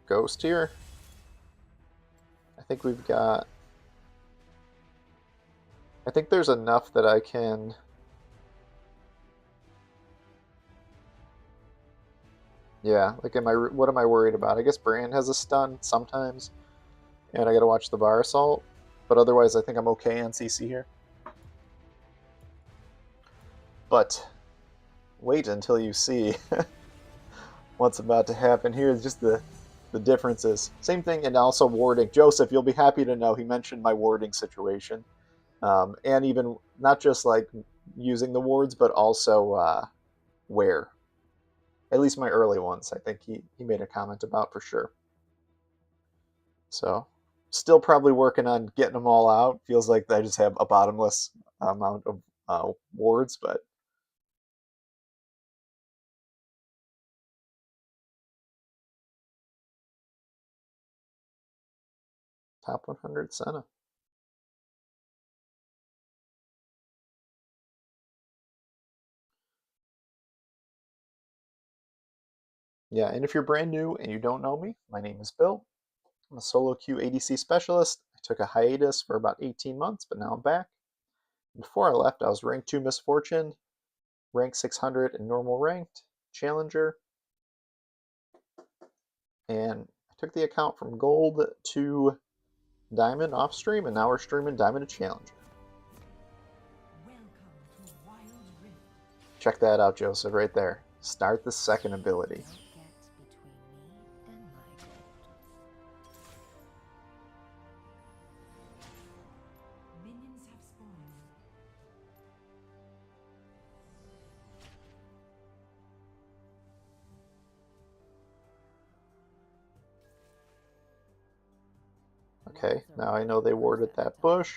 Ghost here. I think we've got... I think there's enough that I can... Yeah, like, what am I worried about? I guess Brand has a stun sometimes, and I gotta watch the bar assault, but otherwise I think I'm okay on CC here. But wait until you see what's about to happen. Here's just the differences. Same thing, and also warding. Joseph, you'll be happy to know he mentioned my warding situation. And even not just like using the wards, but also where. At least my early ones, I think he made a comment about for sure. So, still probably working on getting them all out. Feels like I just have a bottomless amount of wards, but top 100 Senna. Yeah, and if you're brand new and you don't know me, my name is Bill. I'm a solo queue ADC specialist. I took a hiatus for about 18 months, but now I'm back. Before I left, I was rank 2 Misfortune, rank 600 in normal ranked, challenger, and I took the account from gold to diamond off stream, and now we're streaming diamond to challenger. Welcome to Wild Rift. Check that out, Joseph, right there. Start the second ability. Don't get between me and my gold. Minions have spawned. Okay, now I know they warded that bush.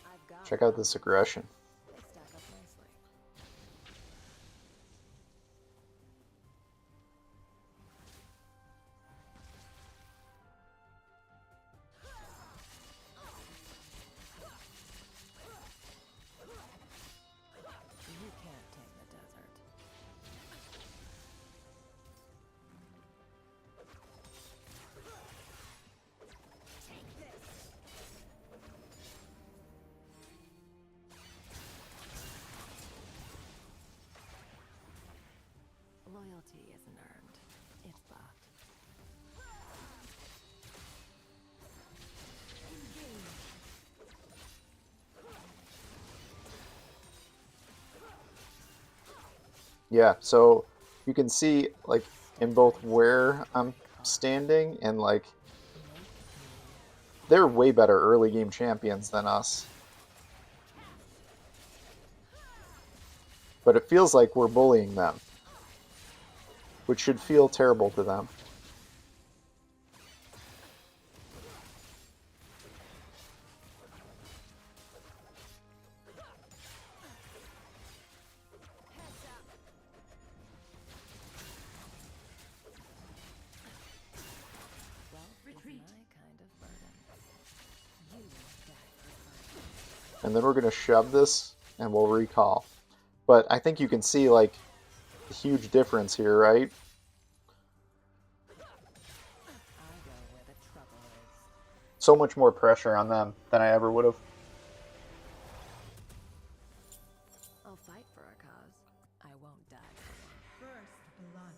I've got Check out this aggression. They stack up nicely. You can't tame the desert. Loyalty isn't earned. It's bought. Yeah, so you can see like in both where I'm standing and like they're way better early game champions than us. But it feels like we're bullying them, which should feel terrible to them. Wealth is my kind of burden. You die for fun. And then we're going to shove this and we'll recall. But I think you can see like the huge difference here, right? I go where the trouble is. So much more pressure on them than I ever would have. I'll fight for a cause. I won't die for one. First blood.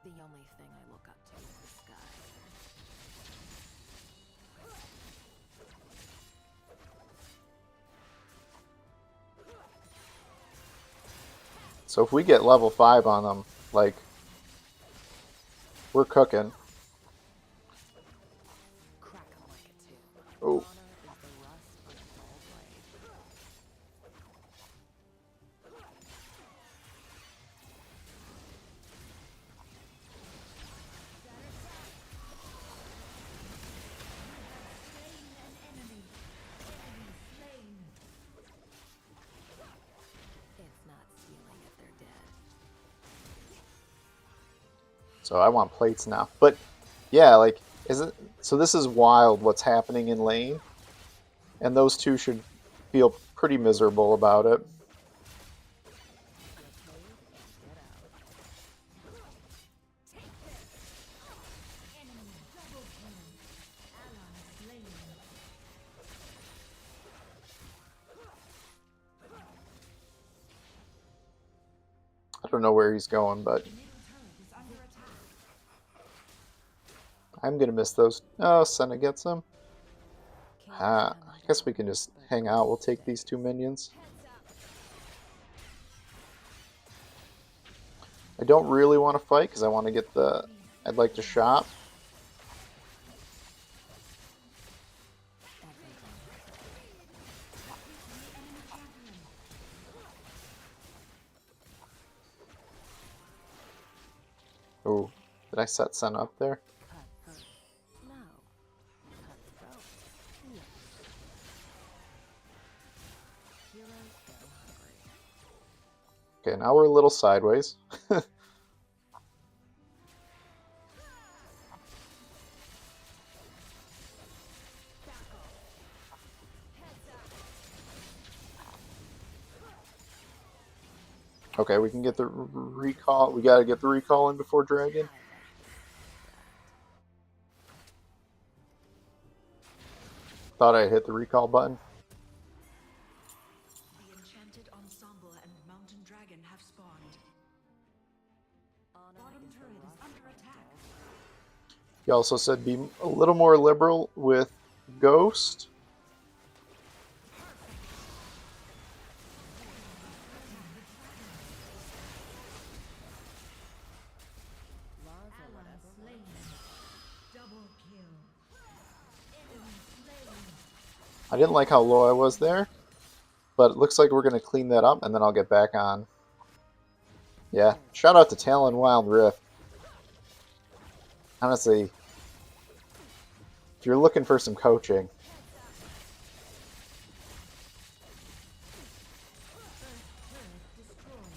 The only thing I look up to is the sky. So if we get level 5 on them, like, we're cooking. Crack 'em like a tomb. Oh. Honor is the rust on a dull blade. It's not stealing if they're dead. So I want plates now. But yeah, like, isn't so this is wild what's happening in lane. And those two should feel pretty miserable about it. Get paid and get out. I don't know where he's going, but I'm gonna miss those. Oh, Senna gets him. I guess we can just hang out. We'll take these 2 minions. I don't really want to fight because I want to get the... I'd like to shop. Oh, did I set Sen up there? No. Cutthroat. Yes. Heroes go hungry. Okay, now we're a little sideways. Okay, we can get the recall. We gotta get the recall in before Dragon. Thought I hit the recall button. The enchanted ensemble and mountain dragon have spawned. Honor Bottom is the turret is rust under on a attack. dull He also said be a little more liberal with Ghost. laws or whatever. Double kill. I didn't like how low I was there, but it looks like we're going to clean that up, and then I'll get back on. Yeah, shout out to Talon Wild Rift. Honestly, if you're looking for some coaching,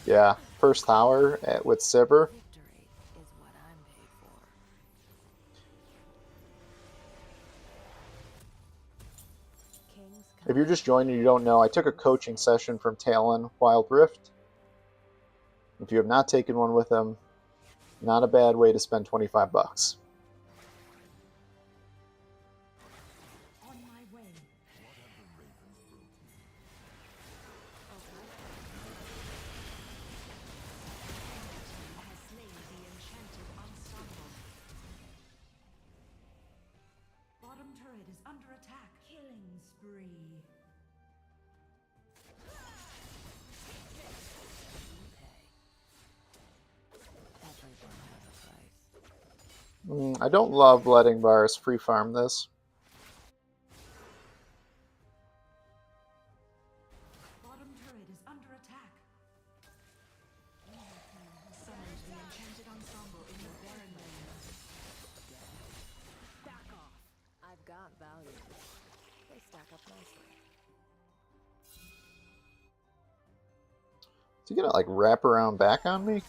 yeah, first tower with Sivir. Victory is what I'm paid for. Kings If you're just joining and you don't know, I took a coaching session from Talon Wild Rift. If you have not taken one with him, not a bad way to spend 25 bucks. On my way. Has slain the enchanted ensemble. Bottom turret is under attack. Killing spree. Everyone has a price. I don't love letting Varus free farm this. Bottom turret is under attack. Summoned the enchanted ensemble in the barren lane. Back off. I've got value. They stack up nicely. Is he gonna like wrap around back on me?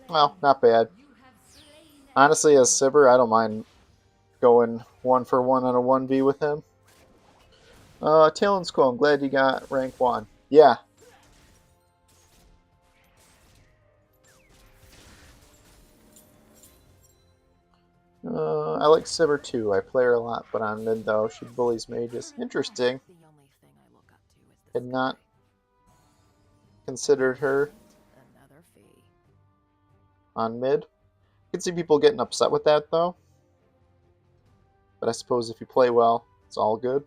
Well, not bad. Honestly, as Sivir, I don't mind going 1-for-1 on a 1v with him. Talon's cool. I'm glad you got rank 1. Yeah. I like Sivir too. I play her a lot, but on mid though, she bullies mages. Interesting. The only thing I look up to is the Had not considered her another fee. on mid. I can see people getting upset with that though. But I suppose if you play well, it's all good.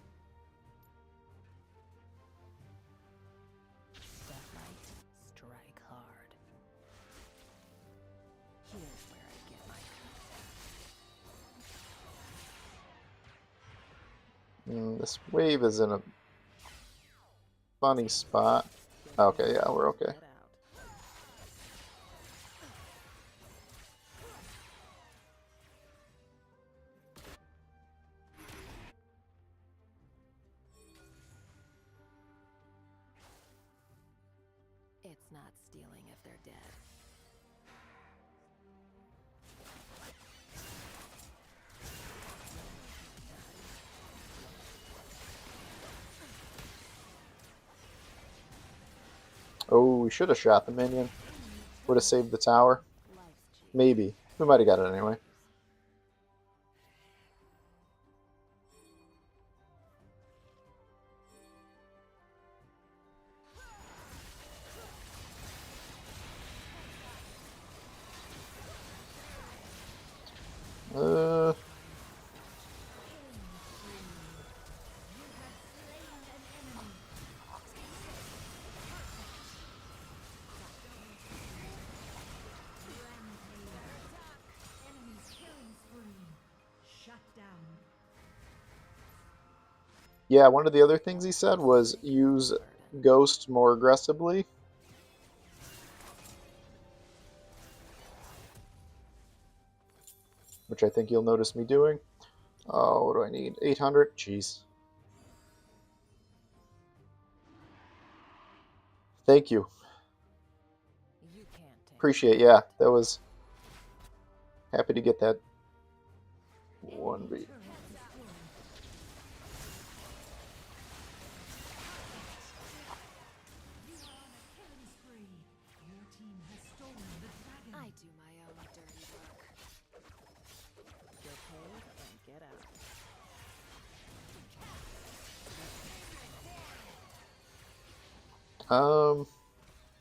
Deathlight, strike hard. Here's where I get my This wave is in a funny spot. Okay, yeah, we're okay. Get out. It's not stealing if they're dead. Oh, we should have shot the minion. Would have saved the tower. Life's cheap. Maybe. We might have got it anyway. Uh, Shut down. yeah, one of the other things he said was use Ghost more aggressively. Which I think you'll notice me doing. Oh, what do I need? 800? Jeez. Thank you. You can't take Appreciate, yeah. That was happy to get that 1v. I do my own dirty work. Get paid and get out.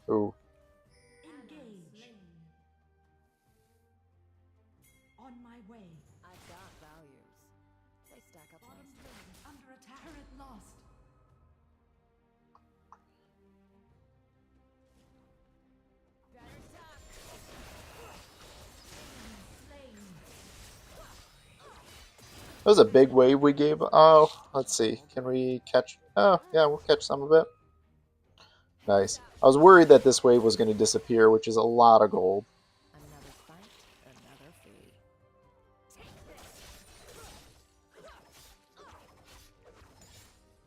Ooh. Engage. On my way. I've got values. They stack up nicely. Under attack. Turret lost. That was a big wave we gave. Oh, let's see. Can we catch? Oh, yeah, we'll catch some of it. Nice. I was worried that this wave was going to disappear, which is a lot of gold. Another fight, another fee.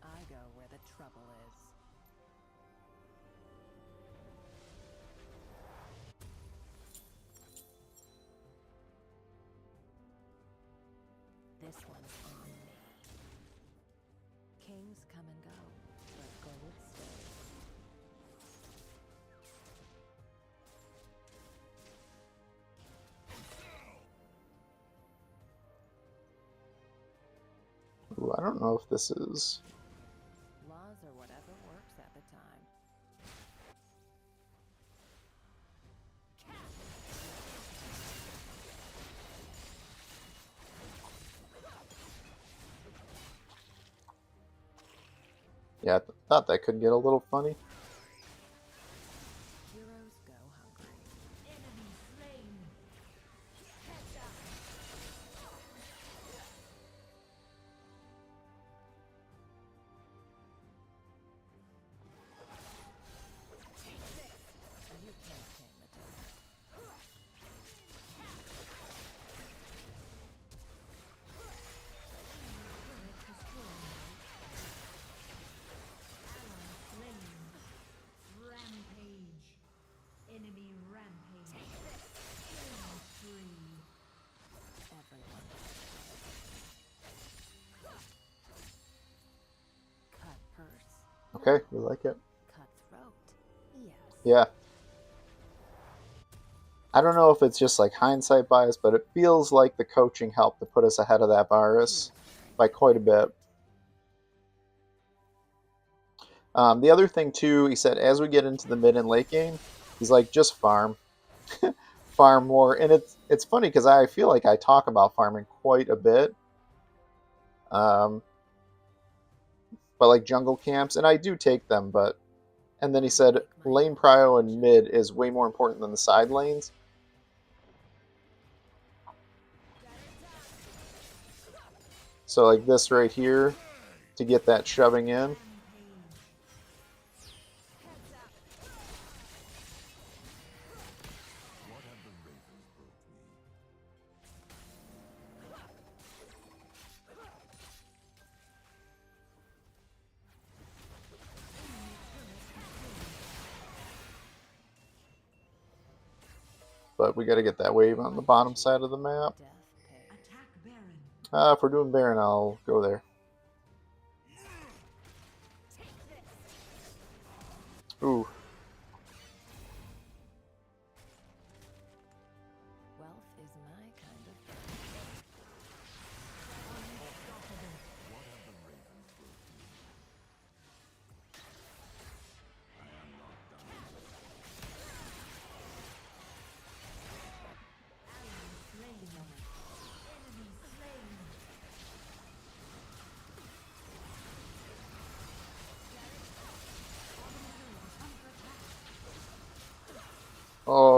I go where the trouble is. This one's on me. Kings come and go, but gold stays. Ooh, I don't know if this is... Laws or whatever works at the time. Yeah, I thought that could get a little funny. Heroes go hungry. Enemy slain. You can't tame the toad. Rampage. Enemy rampage. Killing spree. Everyone. Cut purse. Okay, we like it. Cut throat. Yes. Yeah. I don't know if it's just like hindsight bias, but it feels like the coaching helped to put us ahead of that virus by quite a bit. The other thing too, he said, as we get into the mid and late game, he's like, just farm, farm more. And it's funny because I feel like I talk about farming quite a bit, but like jungle camps, and I do take them. But and then he said, lane prio and mid is way more important than the side lanes. So like this right here, to get that shoving in. But we got to get that wave on the bottom side of the map. Death pays. Attack Baron. If we're doing Baron, I'll go there. Ooh. Wealth is my kind of thing.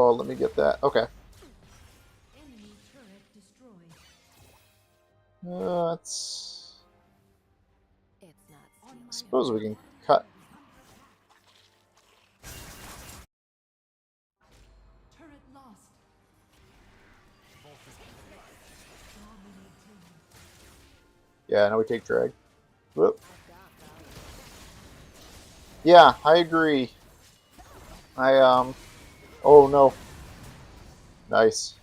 Oh, let me get that. Okay. Enemy turret destroyed. Let's... It's not On stealing. my suppose we bottom can tower cut. is under attack. Turret lost. Dominating. Yeah, now we take drag. Whoop. I've got value. Yeah, I agree. Oh no. Nice.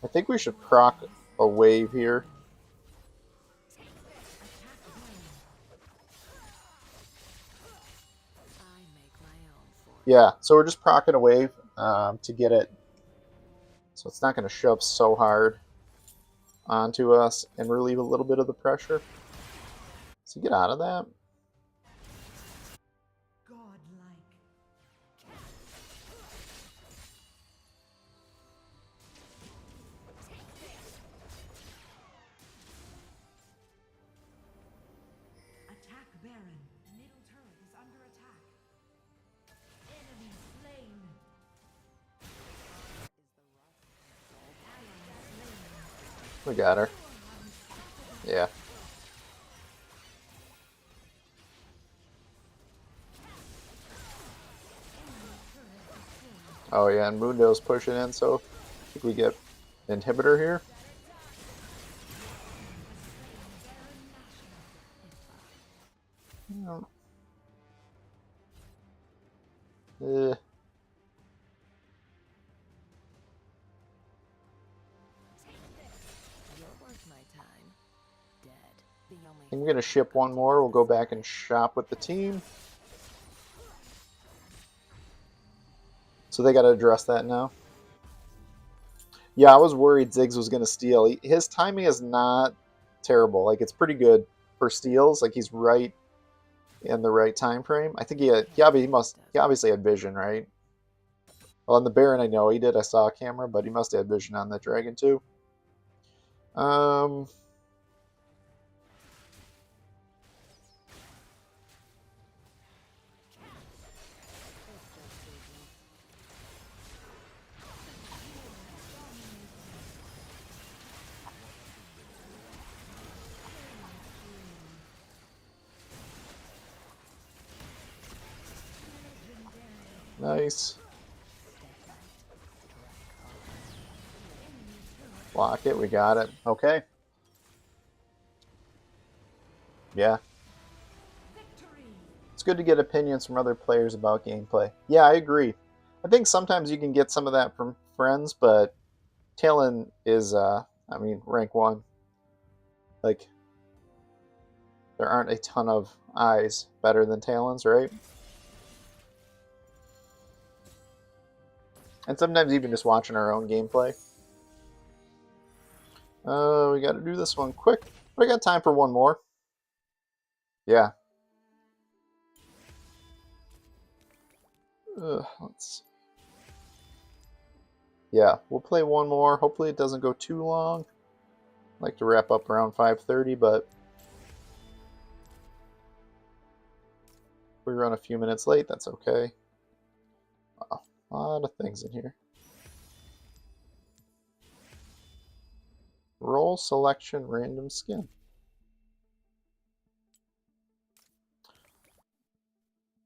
I think we should proc a wave here. I make my own fortune. Yeah, so we're just procking a wave to get it. So it's not going to shove so hard onto us and relieve a little bit of the pressure. So get out of that. Godlike. Attack Baron. Middle turret is under attack. Enemy slain. We got her. Yeah. Oh yeah, and Mundo's pushing in, so I think we get inhibitor here. No. You're worth my time. Dead. The only I'm going to ship one more. We'll go back and shop with the team. So they got to address that now. Yeah, I was worried Ziggs was going to steal. His timing is not terrible. Like, it's pretty good for steals. Like, he's right in the right time frame. I think he obviously had vision, right? Well, on the Baron, I know he did. I saw a camera, but he must have had vision on the Dragon, too. Nice. Block it. We got it. Okay. Yeah. It's good to get opinions from other players about gameplay. Yeah, I agree. I think sometimes you can get some of that from friends, but Talon is, I mean, rank 1. Like, there aren't a ton of eyes better than Talon's, right? And sometimes even just watching our own gameplay. We got to do this one quick. But I got time for one more. Yeah. Let's. Yeah, we'll play one more. Hopefully it doesn't go too long. I'd like to wrap up around 5:30, but if we run a few minutes late, that's okay. Wow, a lot of things in here. Role selection random skin.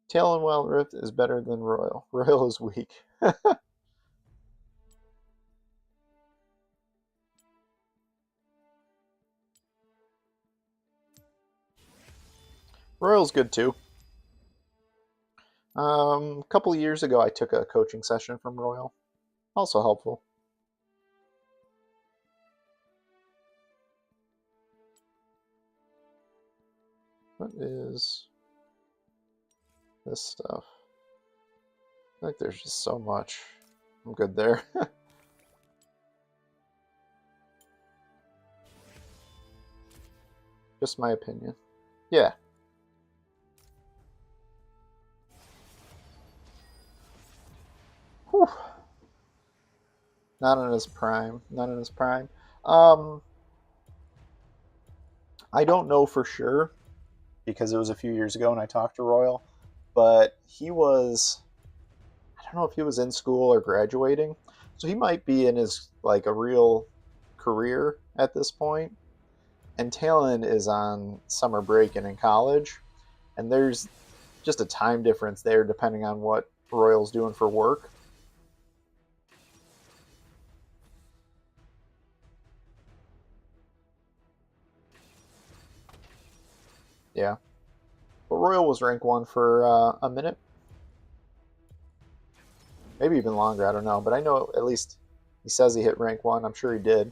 Talon Wild Rift is better than Royal. Royal is weak. Royal's good too. A couple of years ago, I took a coaching session from Royal. Also helpful. What is this stuff? I think there's just so much. I'm good there. Just my opinion. Yeah. Whew. Not in his prime. Not in his prime. I don't know for sure because it was a few years ago and I talked to Royal, but he was, I don't know if he was in school or graduating, so he might be in his like a real career at this point. And Talon is on summer break and in college, and there's just a time difference there depending on what Royal's doing for work. Yeah. But Royal was rank 1 for a minute. Maybe even longer, I don't know. But I know at least he says he hit rank 1. I'm sure he did.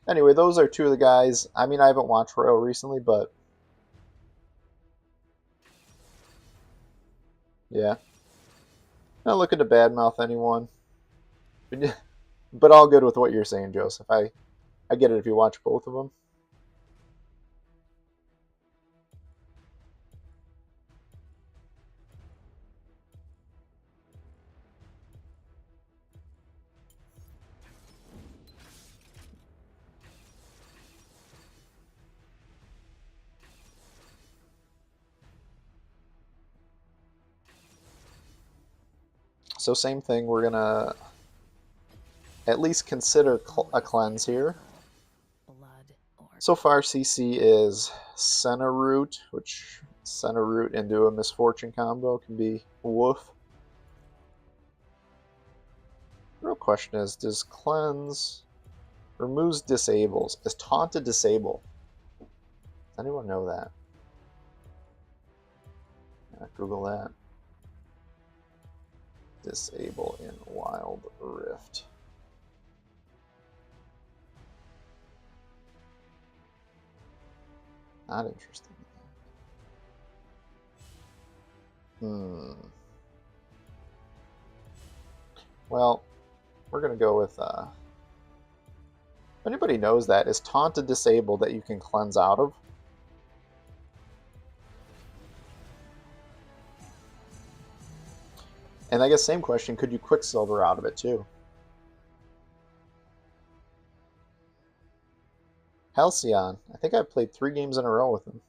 Anyway, those are two of the guys. I mean, I haven't watched Royal recently, but yeah. Not looking to badmouth anyone. But all good with what you're saying, Joseph. I get it if you watch both of them. So same thing, we're going to at least consider a cleanse here. Blood or So far, CC is Senna Root, which Senna Root into a Misfortune combo can be woof. The real question is, does cleanse removes disables? Is taunt a disable? Does anyone know that? Yeah, Google that. Disable in Wild Rift. Not interesting. Well, we're going to go with... if anybody knows that, is taunt a disable that you can cleanse out of? And I guess same question, could you Quicksilver out of it too? Halcyon. I think I've played 3 games in a row with him.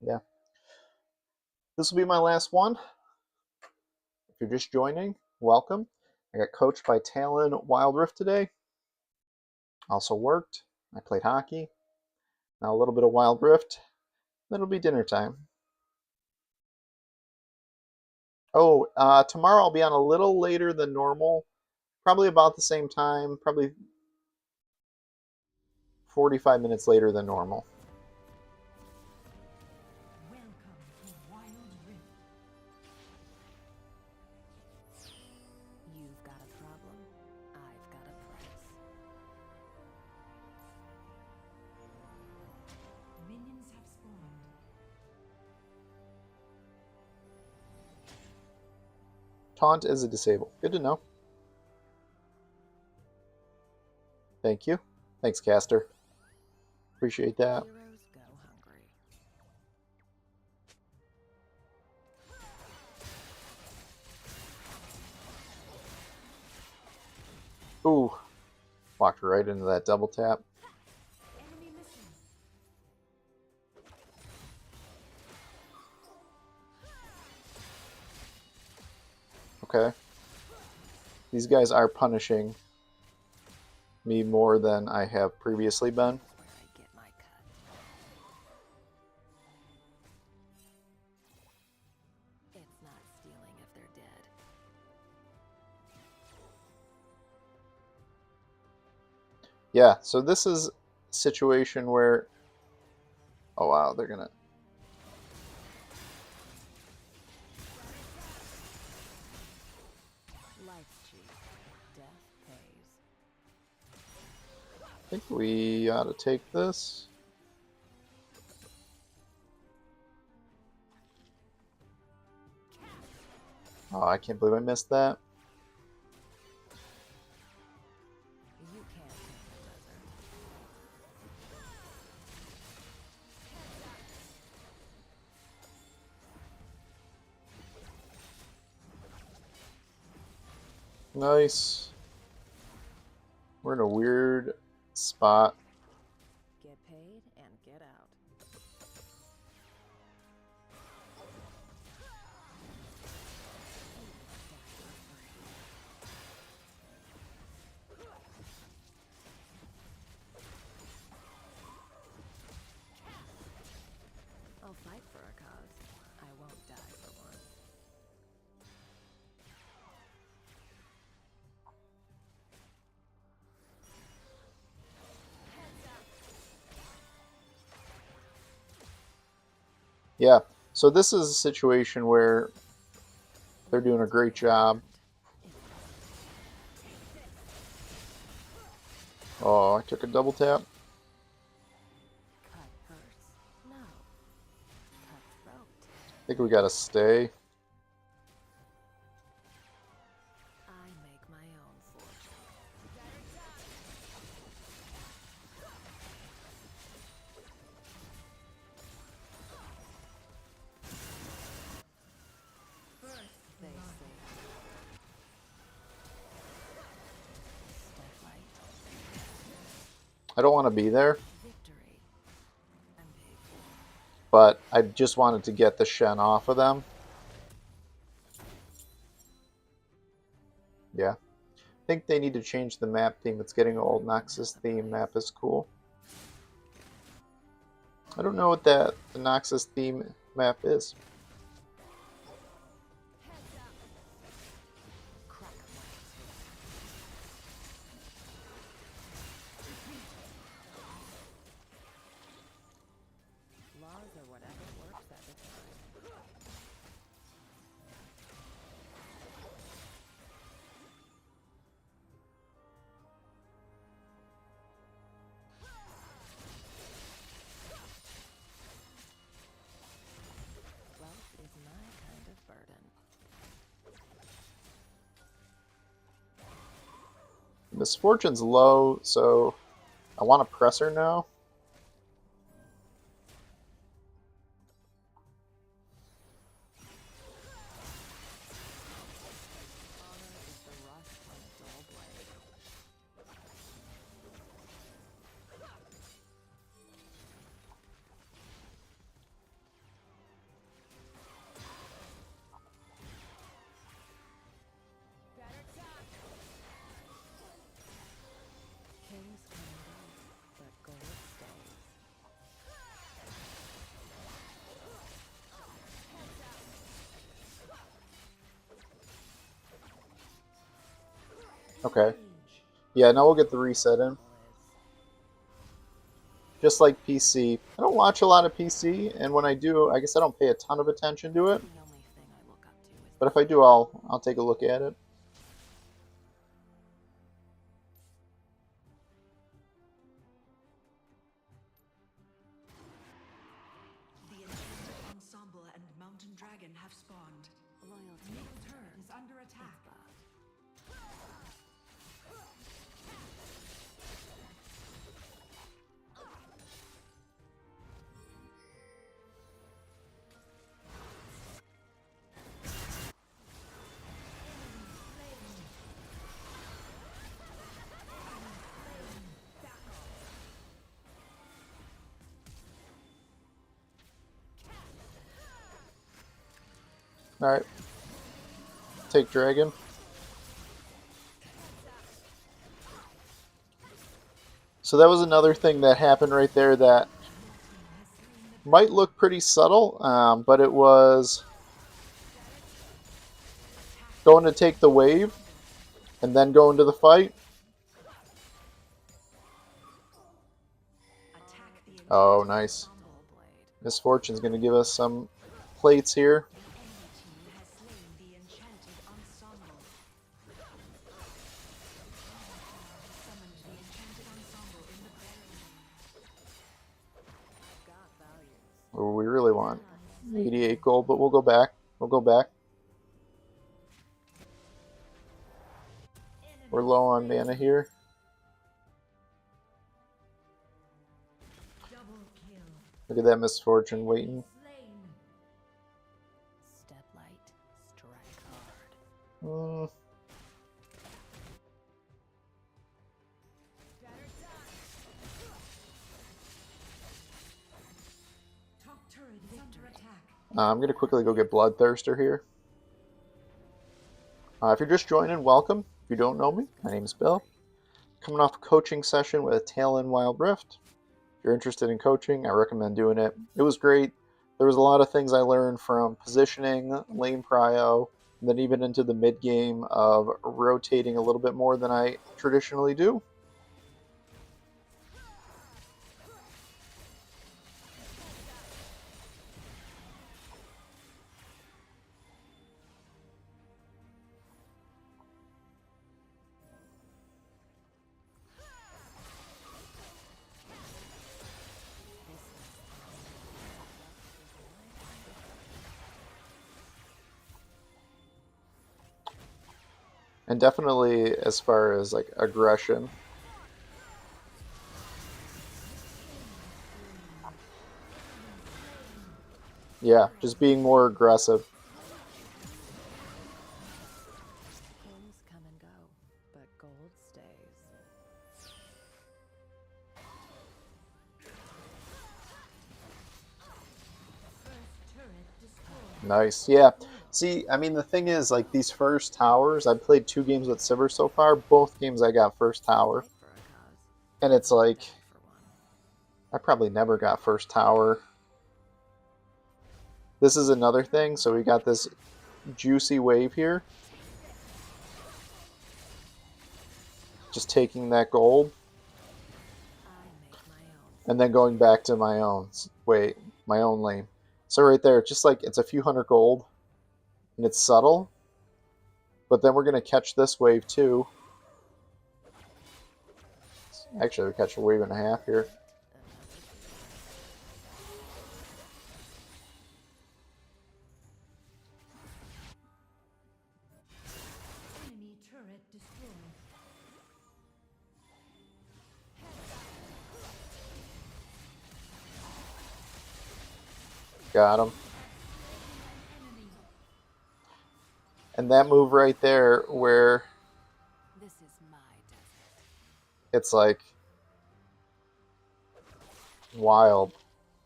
Yeah. This will be my last one. If you're just joining, welcome. I got coached by Talon Wild Rift today. Also worked. I played hockey. Now a little bit of Wild Rift. Then it'll be dinner time. Oh, tomorrow I'll be on a little later than normal. Probably about the same time. Probably 45 minutes later than normal. Welcome to Wild Rift. you've got a problem, I've got a price. Minions have spawned. Taunt is a disable. Good to know. Thank you. Thanks, Caster. Appreciate that. Heroes go hungry. Ooh. Walked right into that double tap. Enemy missing. Okay. These guys are punishing me more than I have previously been. Where I get my cut. It's not stealing if they're dead. Yeah, so this is a situation where... Oh wow, they're gonna... Life's cheap. Death pays. I think we ought to take this. Oh, I can't believe I missed that. You can't tame the desert. Nice. We're in a weird spot. Get paid and get out. I'll fight for a cause. I won't die for one. Yeah, so this is a situation where they're doing a great job. Oh, I took a double tap. Cut hurts. No. Cut throat. I think we gotta stay. I make my own fortune. They say. Step light. I don't want to be there, Victory. I'm paid for. but I just wanted to get the Shen off of them. Yeah. I think they need to change the map theme. It's getting old. Noxus theme map is cool. I don't know what the Noxus theme map is. Crack my laws are whatever works at the time. Wealth is my kind of burden. Misfortune's low, so I want to press her now. Honor is the rust on a dull blade. Kings come and go, but gold stays. Okay. Yeah, now we'll get the reset in. Just like PC. I don't watch a lot of PC, and when I do, I guess I don't pay a ton of attention to it. The only thing I look up to is But if I do, I'll take a look at it. The enchanted ensemble and mountain dragon have spawned. loyalty. Middle turret is under attack. Alright. Take dragon. So that was another thing that happened right there that might look pretty subtle, but it was going to take the wave and then go into the fight. Attack the enchanted Oh, nice. ensemble. Misfortune's going to give us some plates here. The enemy team has slain the enchanted ensemble. Summoned the enchanted ensemble in the barrier. Got values. What do we really want? 88 gold, but we'll go back. We'll go back. We're low on mana here. Double kill. Look at that Misfortune waiting. Slain. Step light, strike hard. I'm going to quickly go get Bloodthirster here. If you're just joining, welcome. If you don't know me, my name is Bill. Coming off a coaching session with Talon Wild Rift. If you're interested in coaching, I recommend doing it. It was great. There was a lot of things I learned from positioning, lane prio, and then even into the mid game of rotating a little bit more than I traditionally do. And definitely as far as like aggression. Yeah, just being more aggressive. Kings come and go, but gold stays. First turret destroyed. Nice. Yeah. See, I mean, the thing is, like, these first towers, I played 2 games with Sivir so far. Both games I got first tower. Fight for a cause. And it's like, Die for one. I probably never got first tower. This is another thing. So we got this juicy wave here. Just taking that gold. I make my own. And then going back to my own. Wait, my own lane. So right there, just like, it's a few hundred gold. And it's subtle. But then we're going to catch this wave too. Actually, we catch a wave and a half here. Enemy turret destroyed. Got him. And that move right there where This is my desert. it's like wild.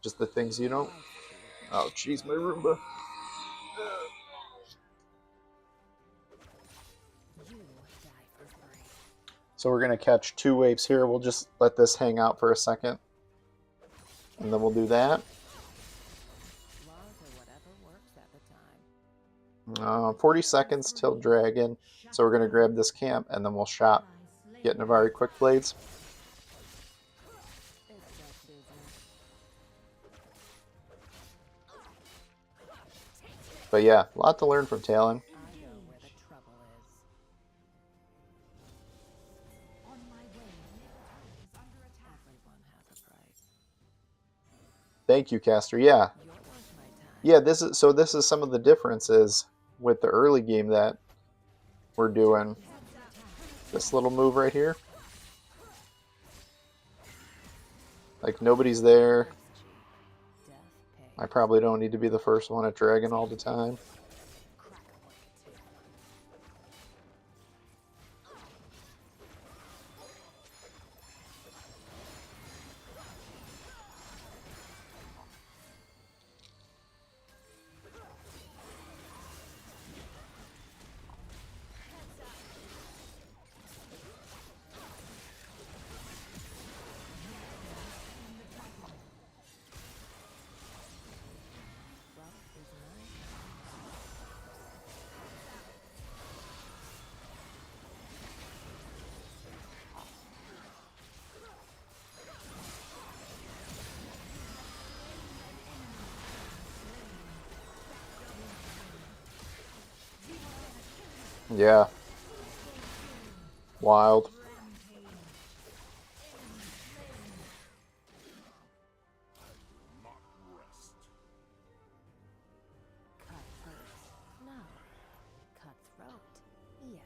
Just the things you don't... Oh, jeez, my Roomba. You die for free. So we're going to catch 2 waves here. We'll just let this hang out for a second. And then we'll do that. Laws are whatever works at the time. 40 seconds till dragon. So we're going to grab this camp and then we'll shop. Get Navari quick blades. It's just business. But yeah, a lot to learn from Talon. I know where the trouble is. On my way. Middle turret is under attack. Everyone has a price. Thank you, Caster. Yeah. You're worth my time. Yeah, this is some of the differences with the early game that we're doing. This little move right here. Like, nobody's there. Death pays. I probably don't need to be the first one at dragon all the time. Crack a wake too. Well, is mine. Yeah. Wild. Not rest. Cut first. No. Cutthroat. Yes.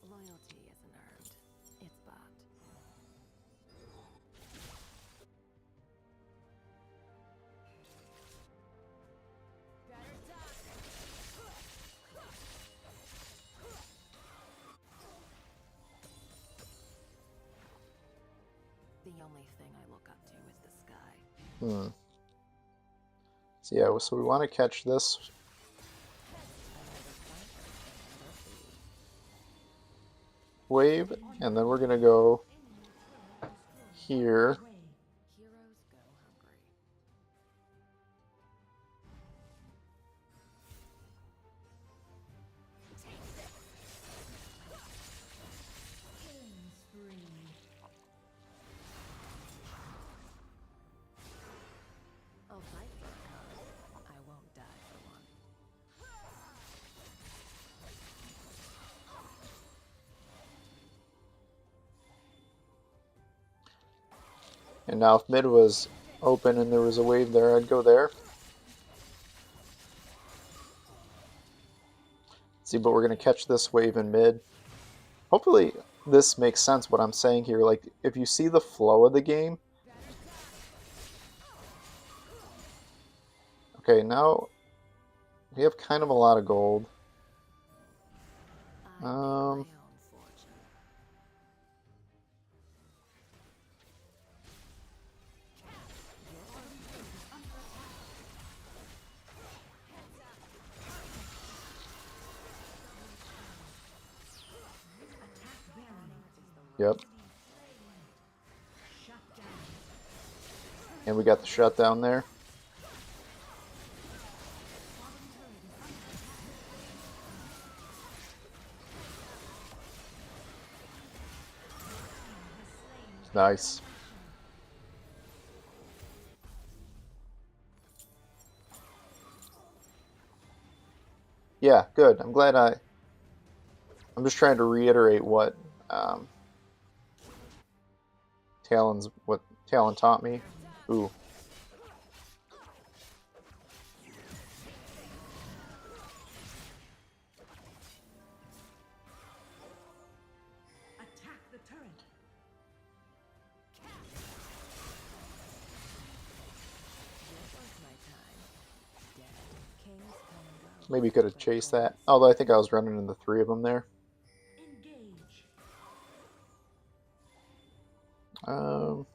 Loyalty isn't earned. It's bought. The only thing I look up to is the Hmm. So yeah, so we want to catch this wave, and then we're gonna go here. Heroes go hungry. Killing spree. I'll fight for a cause. I won't die for one. And now if mid was open and there was a wave there, I'd go there. See, but we're gonna catch this wave in mid. Hopefully this makes sense what I'm saying here. Like, if you see the flow of the game. Okay, now we have kind of a lot of gold. I make my own fortune. Attack Baron. Yep. Shut down. And we got the shutdown there. Nice. Yeah, good. I'm glad I'm just trying to reiterate what what Talon taught me. Ooh. Attack the turret. This was my time. Dead. Kings come and go. Maybe could have But chased that. gods Although I think I was running into three of them there. Engage. Um,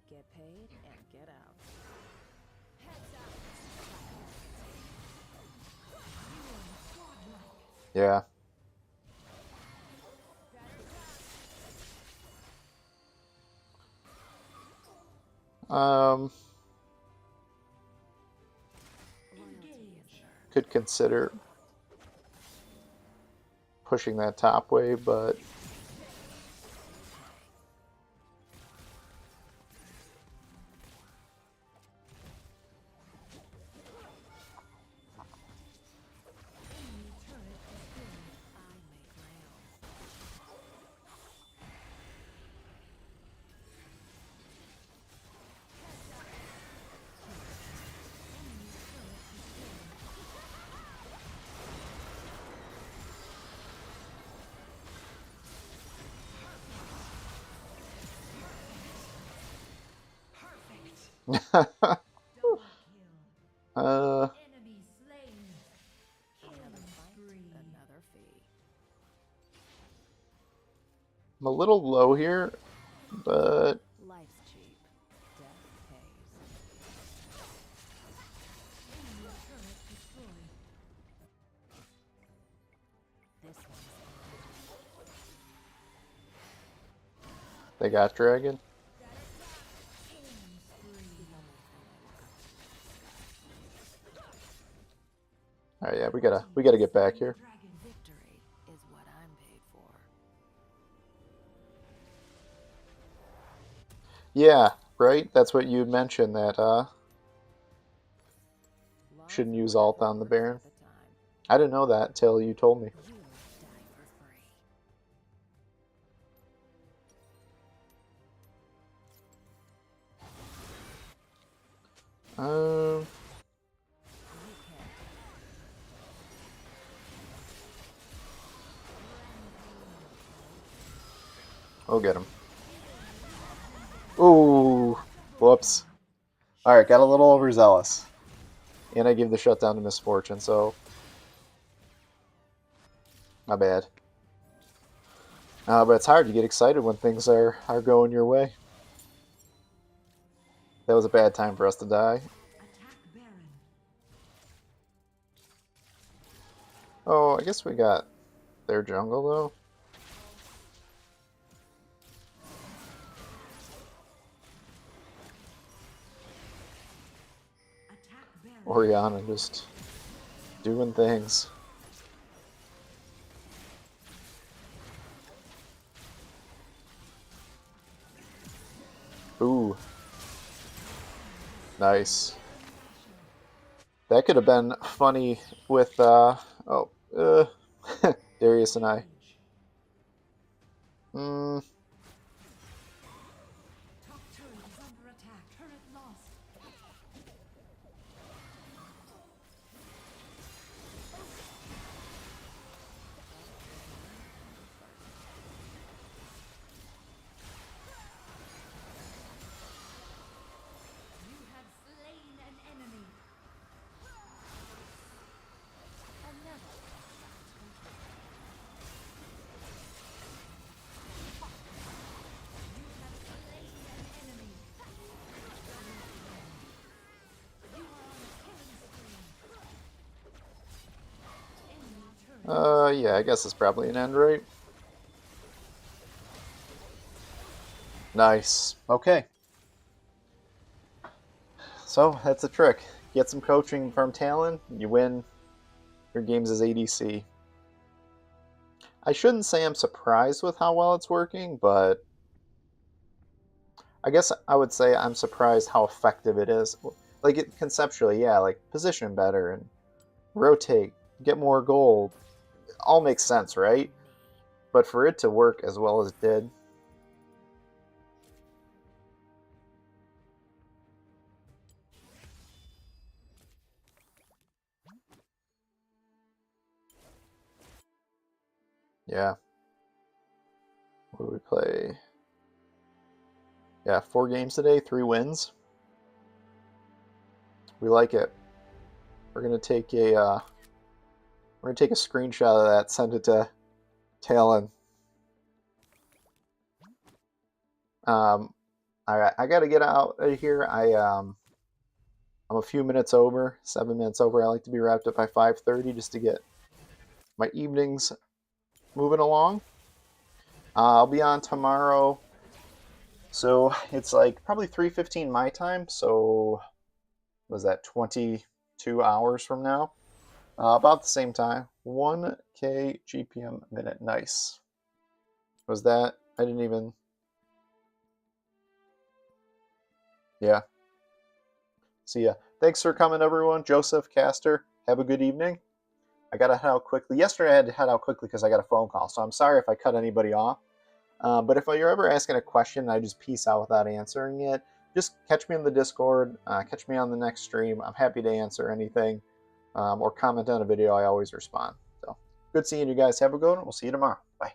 get paid and get out. yeah. Engage. Could consider pushing that top wave, but Enemy turret destroyed. I make my own. Perfect. Double kill. uh, Enemy slain. Another Killing fight, spree. another fee. I'm a little low here, but Life's cheap. Death pays. Enemy turret destroyed. This one's they got dragon. Killing spree. All right, yeah, we gotta get back here. Dragon. victory is what I'm paid for. Yeah, right. That's what you mentioned that Lost shouldn't use whatever alt on the works Baron. at the time. I didn't know that till you told me. You die for free. Um, You can't. we'll get him. Ooh, whoops. All right, got a little overzealous, and I gave the shutdown to Misfortune, so my bad. But it's hard to get excited when things are going your way. That was a bad time for us to die. Attack Baron. Oh, I guess we got their jungle, though. Attack Baron. Oriana just doing things. Ooh. Nice. That could have been funny with, Darius and I. Top turret is under attack. Turret lost. You have slain an enemy. And never You have slain an enemy. You are on a killing spree. Enemy turret. Yeah, I guess it's probably an end, right? Nice. Okay. So, that's the trick. Get some coaching from Talon, you win your games as ADC. I shouldn't say I'm surprised with how well it's working, but I guess I would say I'm surprised how effective it is. Like, conceptually, yeah, like, position better and rotate, get more gold. All makes sense, right? But for it to work as well as it did, yeah. What do we play? Yeah, 4 games today, 3 wins. We like it. We're gonna take a screenshot of that, send it to Talon. I gotta get out of here. I'm a few minutes over, 7 minutes over. I like to be wrapped up by 5:30 just to get my evenings moving along. I'll be on tomorrow, so it's like probably 3:15 my time. So was that 22 hours from now? About the same time. 1K GPM a minute. Nice. Was that? I didn't even. Yeah. See ya. Thanks for coming, everyone. Joseph, Caster, have a good evening. I got to head out quickly. Yesterday I had to head out quickly because I got a phone call, so I'm sorry if I cut anybody off. But if you're ever asking a question and I just peace out without answering it, just catch me in the Discord, catch me on the next stream. I'm happy to answer anything or comment on a video. I always respond. So good seeing you guys. Have a good one. We'll see you tomorrow. Bye.